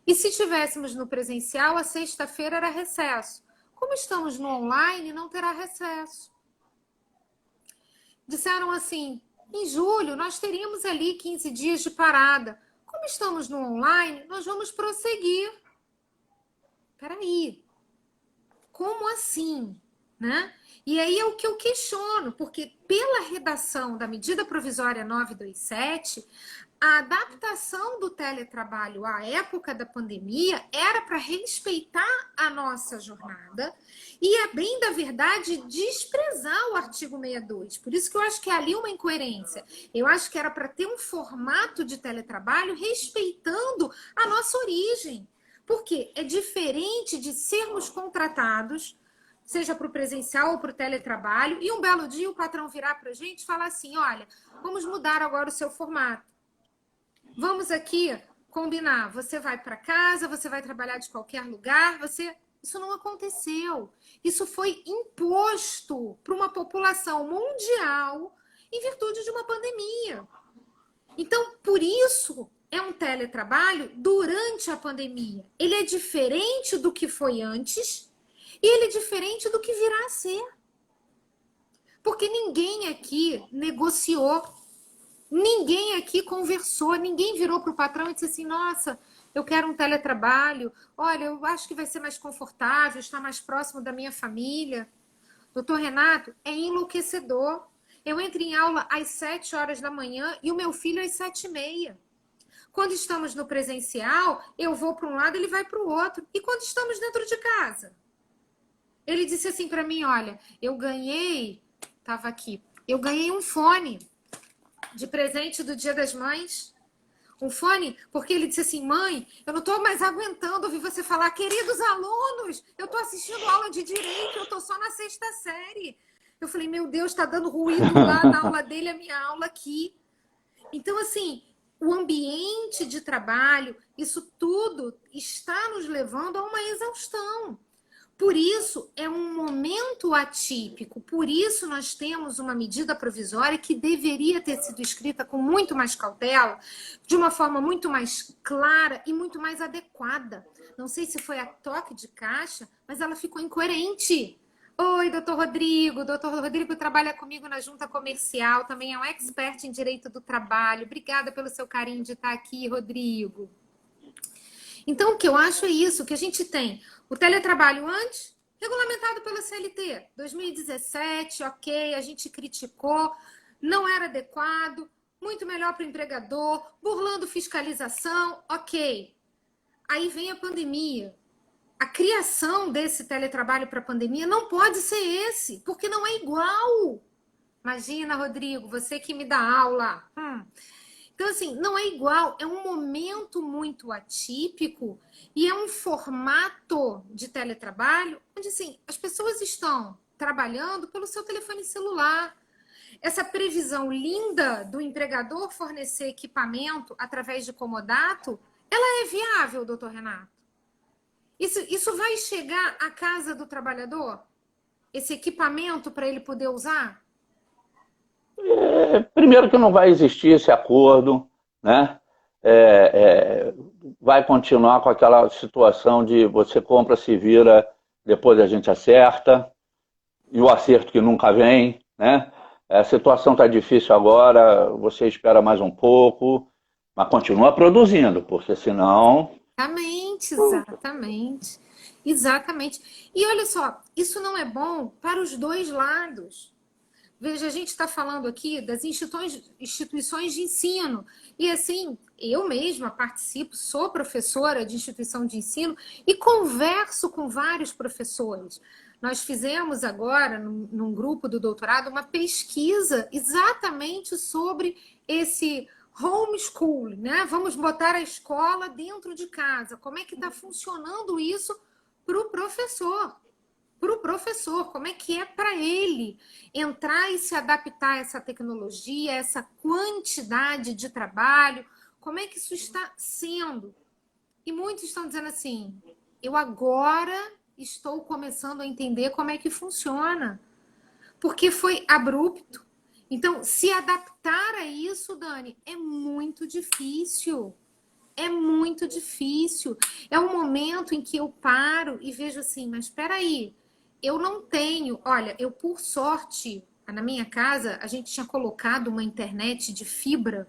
e se estivéssemos no presencial, a sexta-feira era recesso. Como estamos no online, não terá recesso. Disseram assim: em julho nós teríamos ali 15 dias de parada. Como estamos no online, nós vamos prosseguir. Peraí, como assim? Né? E aí é o que eu questiono, porque pela redação da medida provisória 927, a adaptação do teletrabalho à época da pandemia era para respeitar a nossa jornada e, a bem da verdade, desprezar o artigo 62. Por isso que eu acho que é ali uma incoerência. Eu acho que era para ter um formato de teletrabalho respeitando a nossa origem. Porque é diferente de sermos contratados, seja para o presencial ou para o teletrabalho, e um belo dia o patrão virar para a gente e falar assim: olha, vamos mudar agora o seu formato. Vamos aqui combinar. Você vai para casa, você vai trabalhar de qualquer lugar, você. Isso não aconteceu. Isso foi imposto para uma população mundial em virtude de uma pandemia. Então, por isso, é um teletrabalho durante a pandemia. Ele é diferente do que foi antes e ele é diferente do que virá a ser. Porque ninguém aqui negociou, ninguém aqui conversou, ninguém virou para o patrão e disse assim: nossa, eu quero um teletrabalho, olha, eu acho que vai ser mais confortável, estar mais próximo da minha família. Doutor Renato, é enlouquecedor. Eu entro em aula às 7 horas da manhã e o meu filho às 7h30. Quando estamos no presencial, eu vou para um lado, ele vai para o outro. E quando estamos dentro de casa? Ele disse assim para mim: olha, eu ganhei, estava aqui, eu ganhei um fone de presente do Dia das Mães. Um fone, porque ele disse assim: mãe, eu não estou mais aguentando ouvir você falar, queridos alunos, eu estou assistindo aula de direito, eu estou só na 6ª série. Eu falei: meu Deus, está dando ruído lá na aula dele, a minha aula aqui. Então, assim, o ambiente de trabalho, isso tudo está nos levando a uma exaustão. Por isso, é um momento atípico. Por isso, nós temos uma medida provisória que deveria ter sido escrita com muito mais cautela, de uma forma muito mais clara e muito mais adequada. Não sei se foi a toque de caixa, mas ela ficou incoerente. Oi, doutor Rodrigo. Doutor Rodrigo trabalha comigo na junta comercial, também é um expert em direito do trabalho. Obrigada pelo seu carinho de estar aqui, Rodrigo. Então, o que eu acho é isso, que a gente tem o teletrabalho antes, regulamentado pela CLT. 2017, ok, a gente criticou, não era adequado, muito melhor para o empregador, burlando fiscalização, ok. Aí vem a pandemia. A criação desse teletrabalho para a pandemia não pode ser esse, porque não é igual. Imagina, Rodrigo, você que me dá aula. Então, assim, não é igual, é um momento muito atípico e é um formato de teletrabalho onde, assim, as pessoas estão trabalhando pelo seu telefone celular. Essa previsão linda do empregador fornecer equipamento através de comodato, ela é viável, doutor Renato? Isso vai chegar à casa do trabalhador? Esse equipamento para ele poder usar? Primeiro que não vai existir esse acordo, né? Vai continuar com aquela situação de você compra, se vira, depois a gente acerta, e o acerto que nunca vem, né? A situação está difícil agora, você espera mais um pouco, mas continua produzindo, porque senão... Exatamente, exatamente. Exatamente. E olha só, isso não é bom para os dois lados. Veja, a gente está falando aqui das instituições de ensino. E assim, eu mesma participo, sou professora de instituição de ensino e converso com vários professores. Nós fizemos agora, num grupo do doutorado, uma pesquisa exatamente sobre esse homeschool, né? Vamos botar a escola dentro de casa. Como é que está funcionando isso para o professor? Para o professor, como é que é para ele entrar e se adaptar a essa tecnologia, a essa quantidade de trabalho, como é que isso está sendo? E muitos estão dizendo assim, eu agora estou começando a entender como é que funciona, porque foi abrupto. Então, se adaptar a isso, Dani, é muito difícil. É muito difícil. É um momento em que eu paro e vejo assim, mas espera aí, eu não tenho... Olha, eu por sorte, na minha casa, a gente tinha colocado uma internet de fibra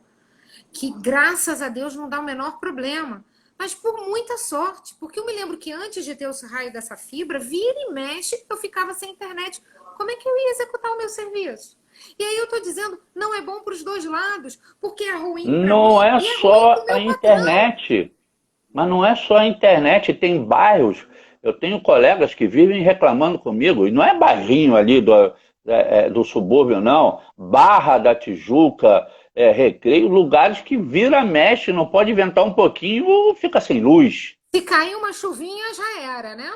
que, graças a Deus, não dá o menor problema. Mas por muita sorte, porque eu me lembro que antes de ter o raio dessa fibra, vira e mexe, eu ficava sem internet. Como é que eu ia executar o meu serviço? E aí eu tô dizendo, não é bom para os dois lados, porque é ruim para Não mim é e é ruim para só o a meu patrão. internet, mas não é só a internet, tem bairros. Eu tenho colegas que vivem reclamando comigo, e não é bairrinho ali do subúrbio, não. Barra da Tijuca, Recreio, lugares que vira, mexe, não pode inventar um pouquinho, fica sem luz. Se cair uma chuvinha, já era, né?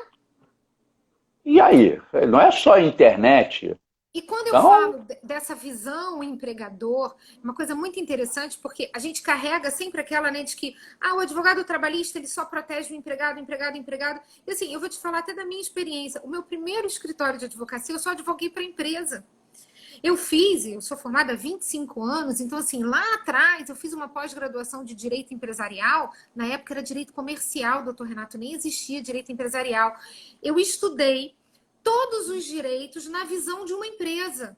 E aí? Não é só a internet. E quando eu Então, falo dessa visão empregador, uma coisa muito interessante, porque a gente carrega sempre aquela, né, de que o advogado trabalhista ele só protege o empregado, empregado, empregado. E assim, eu vou te falar até da minha experiência. O meu primeiro escritório de advocacia, eu só advoguei para empresa. Eu sou formada há 25 anos, então assim, lá atrás eu fiz uma pós-graduação de Direito Empresarial, na época era Direito Comercial, doutor Renato, nem existia Direito Empresarial. Eu estudei todos os direitos na visão de uma empresa.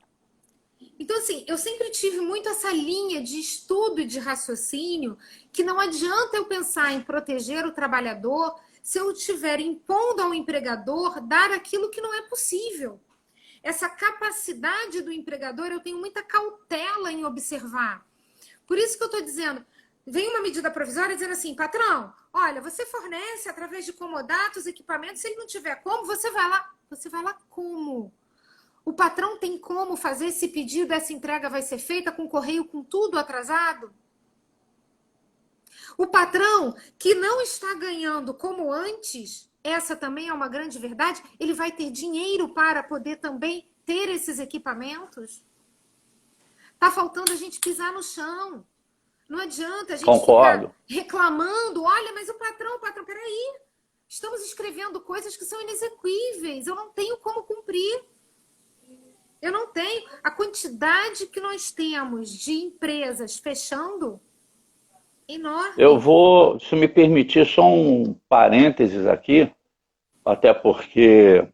Então, assim, eu sempre tive muito essa linha de estudo e de raciocínio que não adianta eu pensar em proteger o trabalhador se eu estiver impondo ao empregador dar aquilo que não é possível. Essa capacidade do empregador, eu tenho muita cautela em observar. Por isso que eu estou dizendo, vem uma medida provisória dizendo assim, patrão, olha, você fornece através de comodatos, equipamentos, se ele não tiver como, você vai lá. Você vai lá como? O patrão tem como fazer esse pedido, essa entrega vai ser feita com correio, com tudo atrasado? O patrão que não está ganhando como antes, essa também é uma grande verdade, ele vai ter dinheiro para poder também ter esses equipamentos? Tá faltando a gente pisar no chão. Não adianta a gente ficar concordo. reclamando, olha, mas o patrão, peraí. Estamos escrevendo coisas que são inexequíveis. Eu não tenho como cumprir. Eu não tenho. A quantidade que nós temos de empresas fechando é Eu enorme. vou, se me permitir, só um parênteses aqui, até porque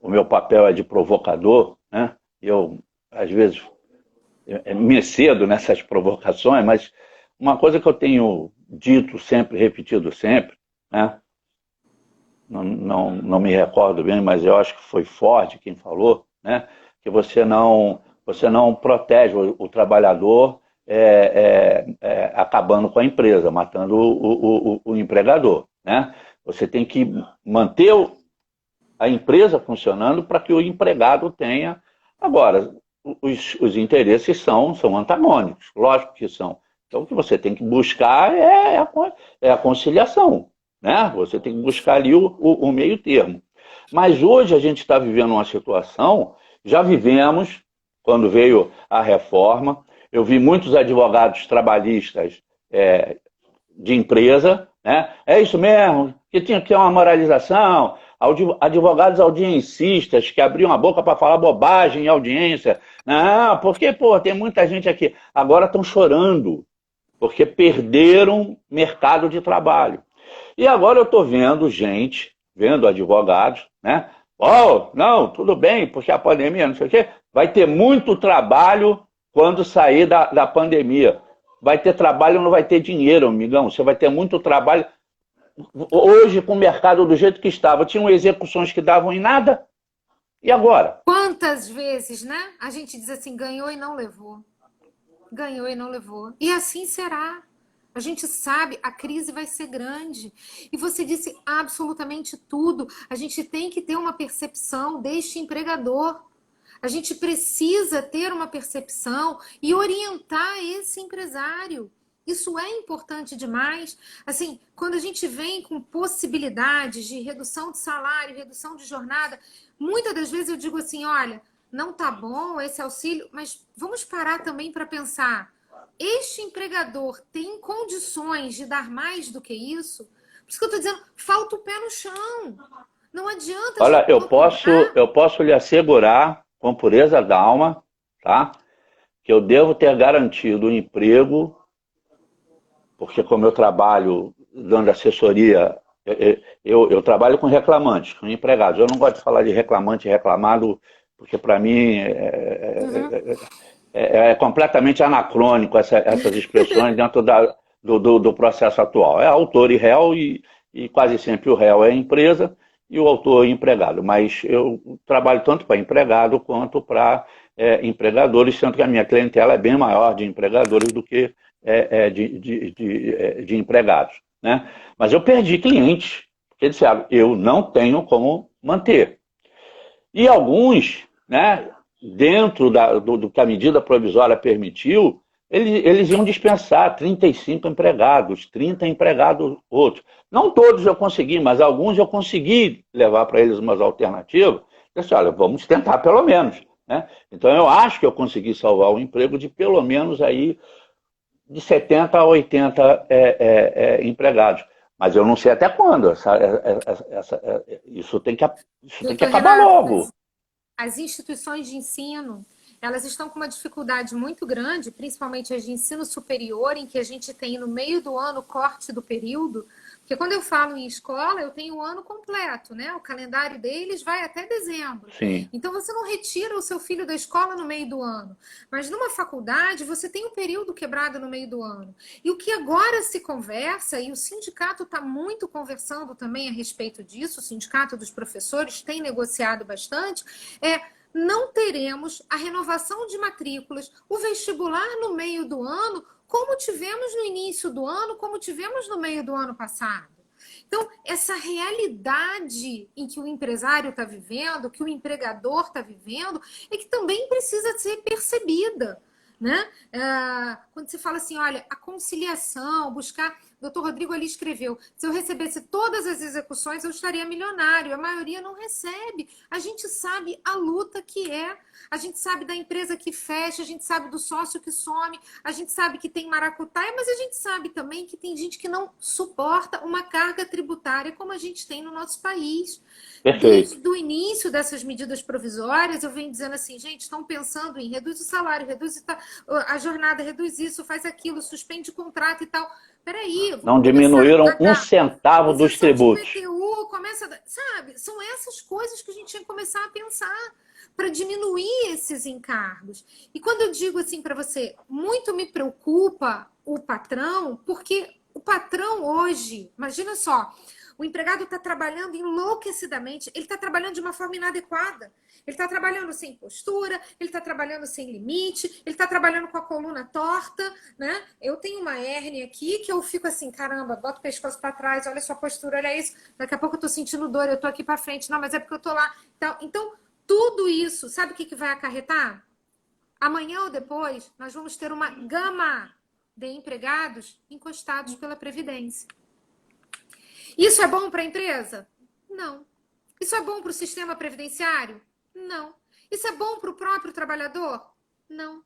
o meu papel é de provocador, né? Eu, às vezes, me excedo nessas provocações, mas uma coisa que eu tenho dito sempre, repetido sempre, né? Não me recordo bem, mas eu acho que foi Ford quem falou, né? Que você não protege o trabalhador acabando com a empresa, matando o empregador, né? Você tem que manter a empresa funcionando para que o empregado tenha. Agora, os interesses são antagônicos, lógico que são. Então, o que você tem que buscar é a conciliação, né? Você tem que buscar ali o meio termo. Mas hoje a gente está vivendo uma situação, já vivemos, quando veio a reforma, eu vi muitos advogados trabalhistas de empresa, né? É isso mesmo, que tinha que ter uma moralização, Advogados audiencistas que abriam a boca para falar bobagem em audiência. Não, porque, pô, tem muita gente aqui. Agora estão chorando, porque perderam mercado de trabalho. E agora eu estou vendo gente, vendo advogados, né? Oh, não, tudo bem, porque a pandemia, não sei o quê, vai ter muito trabalho quando sair da pandemia. Vai ter trabalho, não vai ter dinheiro, amigão. Você vai ter muito trabalho. Hoje, com o mercado do jeito que estava, tinham execuções que davam em nada. E agora? Quantas vezes, né? A gente diz assim, ganhou e não levou. Ganhou e não levou. E assim será. A gente sabe, a crise vai ser grande. E você disse absolutamente tudo. A gente tem que ter uma percepção deste empregador. A gente precisa ter uma percepção e orientar esse empresário. Isso é importante demais. Assim, quando a gente vem com possibilidades de redução de salário, redução de jornada, muitas das vezes eu digo assim, olha, não tá bom esse auxílio, mas vamos parar também para pensar. Este empregador tem condições de dar mais do que isso? Por isso que eu estou dizendo, falta o pé no chão. Não adianta a Olha, gente não cobrar. eu posso lhe assegurar, com pureza d'alma, tá? Que eu devo ter garantido um emprego, porque como eu trabalho dando assessoria, eu trabalho com reclamantes, com empregados. Eu não gosto de falar de reclamante e reclamado, porque para mim Uhum. é completamente anacrônico essas expressões dentro do processo atual. É autor e réu, e quase sempre o réu é a empresa e o autor é empregado. Mas eu trabalho tanto para empregado quanto para empregadores, sendo que a minha clientela é bem maior de empregadores do que de empregados. Né? Mas eu perdi clientes, porque eles disseram, eu não tenho como manter. E alguns, né, dentro do que a medida provisória permitiu, eles iam dispensar 35 empregados, 30 empregados outros. Não todos eu consegui, mas alguns eu consegui levar para eles umas alternativas. Eu disse, olha, vamos tentar pelo menos. Né? Então eu acho que eu consegui salvar o emprego de pelo menos aí de 70 a 80 empregados. Mas eu não sei até quando. Isso tem que Doutor acabar Renato, logo. as instituições de ensino, elas estão com uma dificuldade muito grande, principalmente as de ensino superior, em que a gente tem no meio do ano o corte do período, porque quando eu falo em escola, eu tenho o ano completo, né? O calendário deles vai até dezembro. Sim, Então você não retira o seu filho da escola no meio do ano. Mas numa faculdade, você tem um período quebrado no meio do ano. E o que agora se conversa, e o sindicato está muito conversando também a respeito disso, o sindicato dos professores tem negociado bastante, não teremos a renovação de matrículas, o vestibular no meio do ano, como tivemos no início do ano, como tivemos no meio do ano passado. Então, essa realidade em que o empresário está vivendo, que o empregador está vivendo, é que também precisa ser percebida. Né? Quando você fala assim, olha, a conciliação, buscar. O doutor Rodrigo ali escreveu: se eu recebesse todas as execuções, eu estaria milionário. A maioria não recebe. A gente sabe a luta que é. A gente sabe da empresa que fecha, a gente sabe do sócio que some, a gente sabe que tem maracutaia, mas a gente sabe também que tem gente que não suporta uma carga tributária como a gente tem no nosso país. perfeito. Desde o início dessas medidas provisórias, eu venho dizendo assim, gente, estão pensando em reduz o salário, reduz a jornada, reduz isso, faz aquilo, suspende o contrato e tal. Peraí, Não vamos começar diminuíram a um dar centavo dos isenção de tributos. IPTU, começa, sabe? São essas coisas que a gente tinha que começar a pensar para diminuir esses encargos. E quando eu digo assim para você, muito me preocupa o patrão, porque o patrão hoje, imagina só, o empregado está trabalhando enlouquecidamente, ele está trabalhando de uma forma inadequada. Ele está trabalhando sem postura, ele está trabalhando sem limite, ele está trabalhando com a coluna torta, né? Eu tenho uma hérnia aqui que eu fico assim, caramba, bota o pescoço para trás, olha a sua postura, olha isso. Daqui a pouco eu estou sentindo dor, eu estou aqui para frente. Não, mas é porque eu estou lá. Então, tudo isso, sabe o que vai acarretar? Amanhã ou depois, nós vamos ter uma gama de empregados encostados pela Previdência. Isso é bom para a empresa? Não. Isso é bom para o sistema previdenciário? Não. Isso é bom para o próprio trabalhador? Não.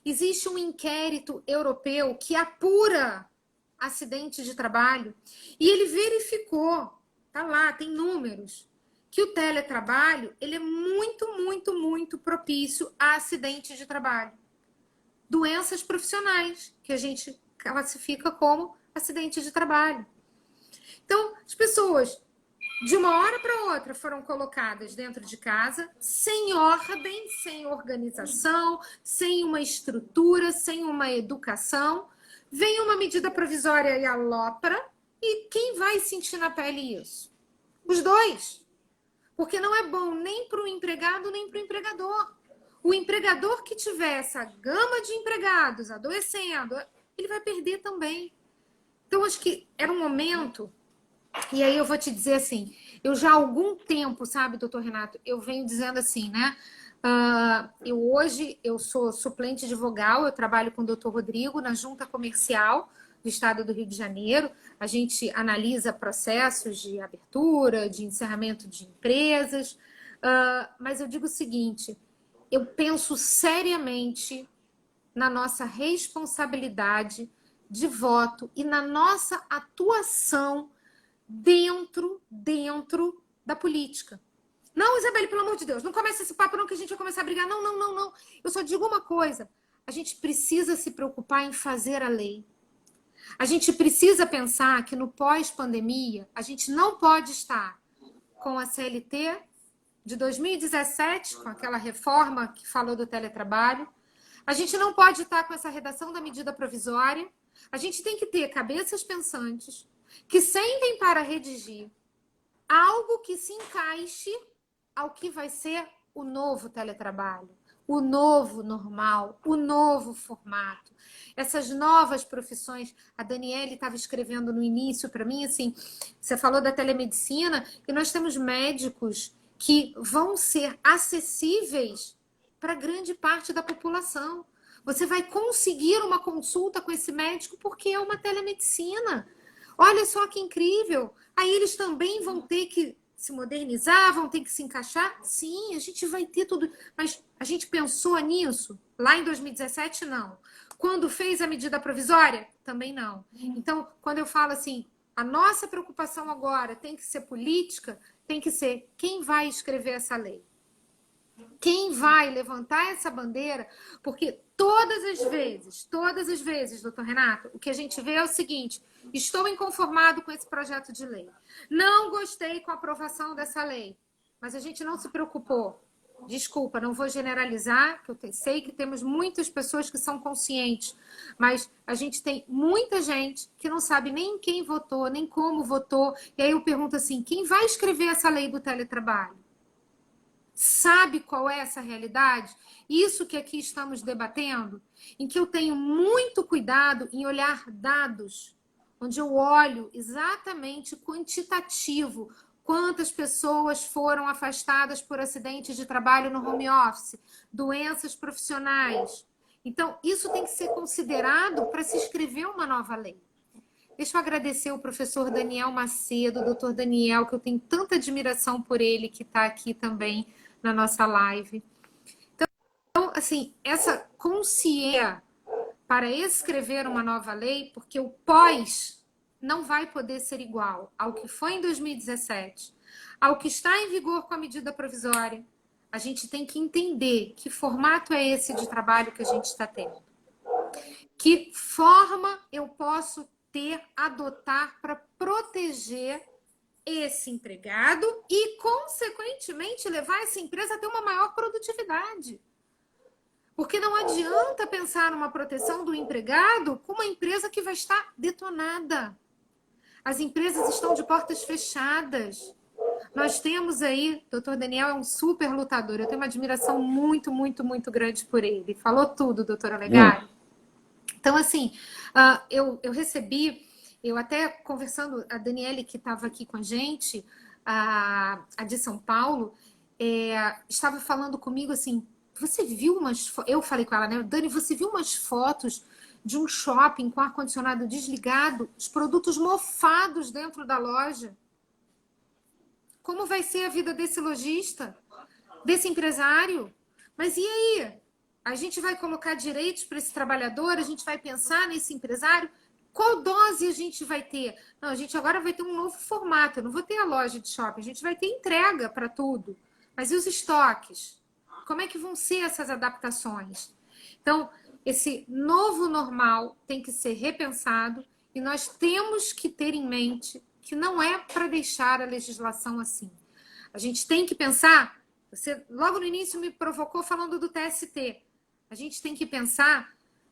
Existe um inquérito europeu que apura acidentes de trabalho e ele verificou, tá lá, tem números, que o teletrabalho ele é muito, muito, muito propício a acidentes de trabalho. Doenças profissionais, que a gente classifica como acidente de trabalho. Então, as pessoas, de uma hora para outra, foram colocadas dentro de casa, sem ordem, sem organização, sem uma estrutura, sem uma educação. Vem uma medida provisória e alopra, e quem vai sentir na pele isso? Os dois. Porque não é bom nem para o empregado, nem para o empregador. O empregador que tiver essa gama de empregados adoecendo, ele vai perder também. Então, acho que era um momento, e aí eu vou te dizer assim, eu já há algum tempo, sabe, doutor Renato, eu venho dizendo assim, né? Hoje eu sou suplente de vogal, eu trabalho com o doutor Rodrigo na Junta Comercial do Estado do Rio de Janeiro. A gente analisa processos de abertura, de encerramento de empresas, mas eu digo o seguinte, eu penso seriamente na nossa responsabilidade de voto e na nossa atuação dentro da política. Não, Isabelle, pelo amor de Deus, não comece esse papo não que a gente vai começar a brigar. Não, não, não, não. Eu só digo uma coisa. A gente precisa se preocupar em fazer a lei. A gente precisa pensar que no pós-pandemia, a gente não pode estar com a CLT de 2017, com aquela reforma que falou do teletrabalho. A gente não pode estar com essa redação da medida provisória. A gente tem que ter cabeças pensantes que sentem para redigir algo que se encaixe ao que vai ser o novo teletrabalho, o novo normal, o novo formato. Essas novas profissões, a Daniele estava escrevendo no início para mim, assim, você falou da telemedicina, e nós temos médicos que vão ser acessíveis para grande parte da população. Você vai conseguir uma consulta com esse médico porque é uma telemedicina. Olha só que incrível. Aí eles também vão ter que se modernizar, vão ter que se encaixar. Sim, a gente vai ter tudo. Mas a gente pensou nisso lá em 2017? Não. Quando fez a medida provisória? Também não. Então, quando eu falo assim, a nossa preocupação agora tem que ser política, tem que ser quem vai escrever essa lei. Quem vai levantar essa bandeira? Porque todas as vezes, doutor Renato, o que a gente vê é o seguinte, estou inconformado com esse projeto de lei. Não gostei com a aprovação dessa lei, mas a gente não se preocupou. Desculpa, não vou generalizar, que eu sei que temos muitas pessoas que são conscientes, mas a gente tem muita gente que não sabe nem quem votou, nem como votou. E aí eu pergunto assim, quem vai escrever essa lei do teletrabalho? Sabe qual é essa realidade? Isso que aqui estamos debatendo, em que eu tenho muito cuidado em olhar dados, onde eu olho exatamente quantitativo, quantas pessoas foram afastadas por acidentes de trabalho no home office, doenças profissionais. Então, isso tem que ser considerado para se escrever uma nova lei. Deixa eu agradecer o professor Daniel Macedo, o doutor Daniel, que eu tenho tanta admiração por ele, que está aqui também na nossa live. Então, assim, essa consciência para escrever uma nova lei, porque o pós não vai poder ser igual ao que foi em 2017, ao que está em vigor com a medida provisória. A gente tem que entender que formato é esse de trabalho que a gente está tendo. Que forma eu posso adotar para proteger esse empregado e, consequentemente, levar essa empresa a ter uma maior produtividade. Porque não adianta pensar numa proteção do empregado com uma empresa que vai estar detonada. As empresas estão de portas fechadas. Nós temos aí, doutor Daniel é um super lutador, eu tenho uma admiração muito, muito, muito grande por ele. Falou tudo, doutora Legari. Então, assim, eu recebi, eu até conversando, a Daniele que estava aqui com a gente, a de São Paulo, estava falando comigo assim, você viu eu falei com ela, né, Dani, você viu umas fotos de um shopping com ar-condicionado desligado, os produtos mofados dentro da loja? Como vai ser a vida desse lojista, desse empresário? Mas e aí? A gente vai colocar direitos para esse trabalhador? A gente vai pensar nesse empresário? Qual dose a gente vai ter? Não, a gente agora vai ter um novo formato. Eu não vou ter a loja de shopping, a gente vai ter entrega para tudo. Mas e os estoques? Como é que vão ser essas adaptações? Então, esse novo normal tem que ser repensado e nós temos que ter em mente que não é para deixar a legislação assim. A gente tem que pensar, você logo no início me provocou falando do TST. A gente tem que pensar,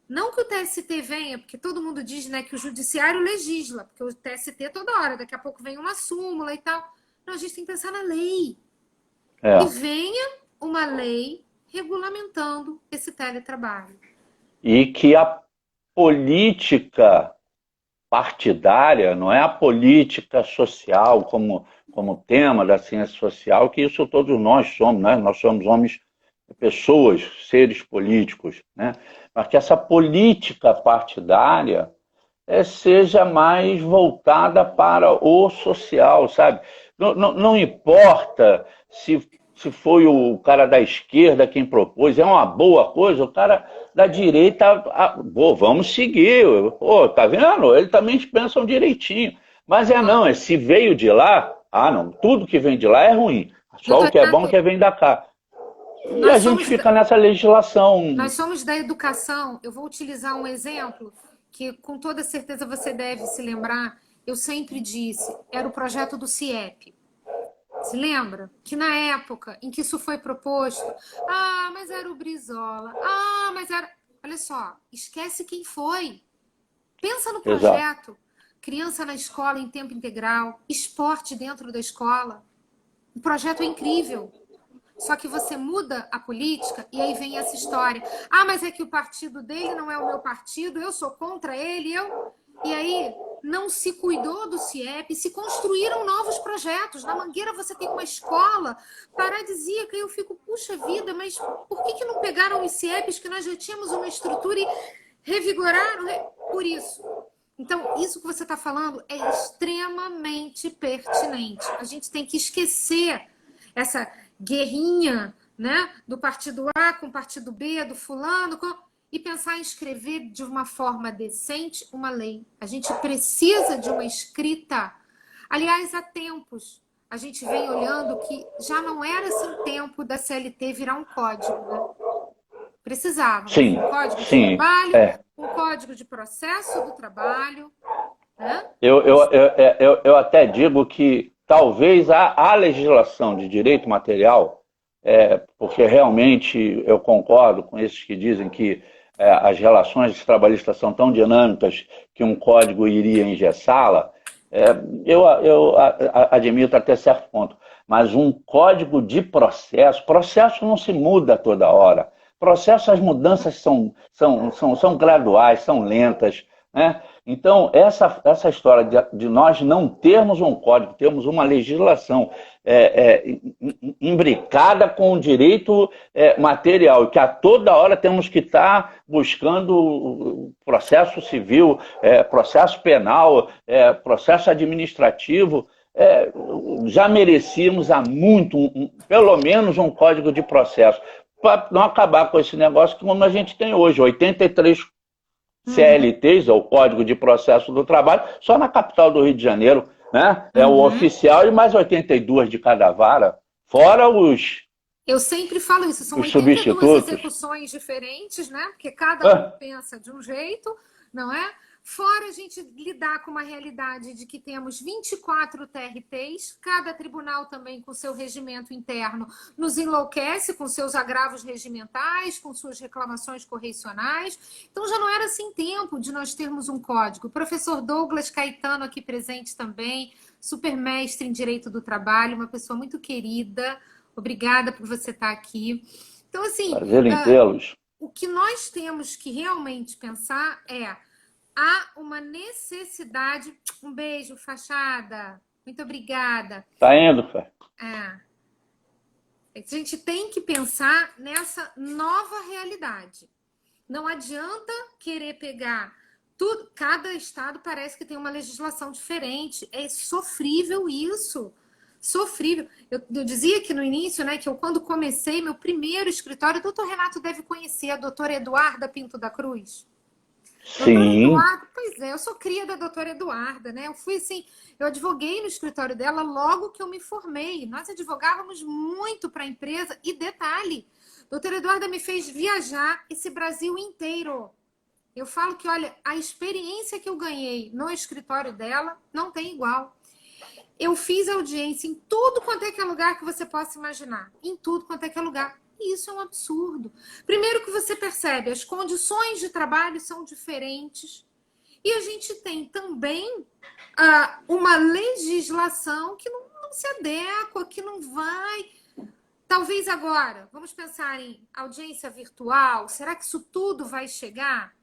não que o TST venha, porque todo mundo diz, né, que o judiciário legisla, porque o TST toda hora, daqui a pouco vem uma súmula e tal. Não, a gente tem que pensar na lei. E venha uma lei regulamentando esse teletrabalho. E que a política partidária, não é a política social como tema da ciência social, que isso todos nós somos, né? Nós somos homens, pessoas, seres políticos, né? Mas que essa política partidária seja mais voltada para o social, sabe? Não importa se foi o cara da esquerda quem propôs, é uma boa coisa, o cara da direita, vamos seguir, pô, tá vendo? Eles também pensam direitinho. Mas não, se veio de lá, não, tudo que vem de lá é ruim. Só o que é bom que vem da cá. E a gente fica nessa legislação. Nós somos da educação. Eu vou utilizar um exemplo que com toda certeza você deve se lembrar. Eu sempre disse, era o projeto do CIEP. Se lembra? Que na época em que isso foi proposto, mas era o Brizola, mas era... Olha só, esquece quem foi. Pensa no projeto. Exato. Criança na escola em tempo integral, esporte dentro da escola. O projeto é incrível. Só que você muda a política e aí vem essa história. Mas é que o partido dele não é o meu partido, eu sou contra ele, E aí não se cuidou do CIEP, se construíram novos projetos. Na Mangueira você tem uma escola paradisíaca e eu fico, puxa vida, mas por que não pegaram os CIEPs que nós já tínhamos uma estrutura e revigoraram por isso? Então, isso que você está falando é extremamente pertinente. A gente tem que esquecer essa guerrinha, né, do partido A com o partido B, do fulano, e pensar em escrever de uma forma decente uma lei. A gente precisa de uma escrita. Aliás, há tempos, a gente vem olhando que já não era assim tempo da CLT virar um código, né? Precisava. Sim, um código sim, de trabalho, um código de processo do trabalho. Né? Eu até digo que talvez a legislação de direito material, porque realmente eu concordo com esses que dizem que as relações trabalhistas são tão dinâmicas que um código iria engessá-la, eu admito até certo ponto. Mas um código de processo não se muda toda hora. Processo, as mudanças são graduais, são lentas, né? Então, essa história de nós não termos um código, termos uma legislação imbricada com o direito material, que a toda hora temos que estar buscando processo civil, processo penal, processo administrativo, já merecíamos há muito, pelo menos um código de processo, para não acabar com esse negócio como a gente tem hoje, 83 CLTs, ou Código de Processo do Trabalho, só na capital do Rio de Janeiro, né? É o oficial e mais 82 de cada vara, fora os... Eu sempre falo isso, são 82 substitutos. execuções diferentes, né? Porque cada um pensa de um jeito, não é? Fora a gente lidar com uma realidade de que temos 24 TRTs, cada tribunal também com seu regimento interno nos enlouquece com seus agravos regimentais, com suas reclamações correicionais. Então já não era assim tempo de nós termos um código. O professor Douglas Caetano aqui presente também, super mestre em Direito do Trabalho, uma pessoa muito querida. Obrigada por você estar aqui. Então, assim, prazer em tê-los. O que nós temos que realmente pensar há uma necessidade... Um beijo, fachada. Muito obrigada. Tá indo, Fê. A gente tem que pensar nessa nova realidade. Não adianta querer pegar tudo. Cada estado parece que tem uma legislação diferente. É sofrível isso. Sofrível. Eu dizia aqui no início, né, que eu, quando comecei meu primeiro escritório, o doutor Renato deve conhecer, a doutora Eduarda Pinto da Cruz. Doutor Sim, Eduardo, pois é, eu sou cria da doutora Eduarda, né? Eu fui assim, eu advoguei no escritório dela logo que eu me formei. Nós advogávamos muito para a empresa e detalhe, doutora Eduarda me fez viajar esse Brasil inteiro. Eu falo que, olha, a experiência que eu ganhei no escritório dela não tem igual. Eu fiz audiência em tudo quanto é que é lugar que você possa imaginar. Em tudo quanto é que é lugar. E isso é um absurdo. Primeiro que você percebe, as condições de trabalho são diferentes. E a gente tem também uma legislação que não se adequa, que não vai. Talvez agora, vamos pensar em audiência virtual. Será que isso tudo vai chegar?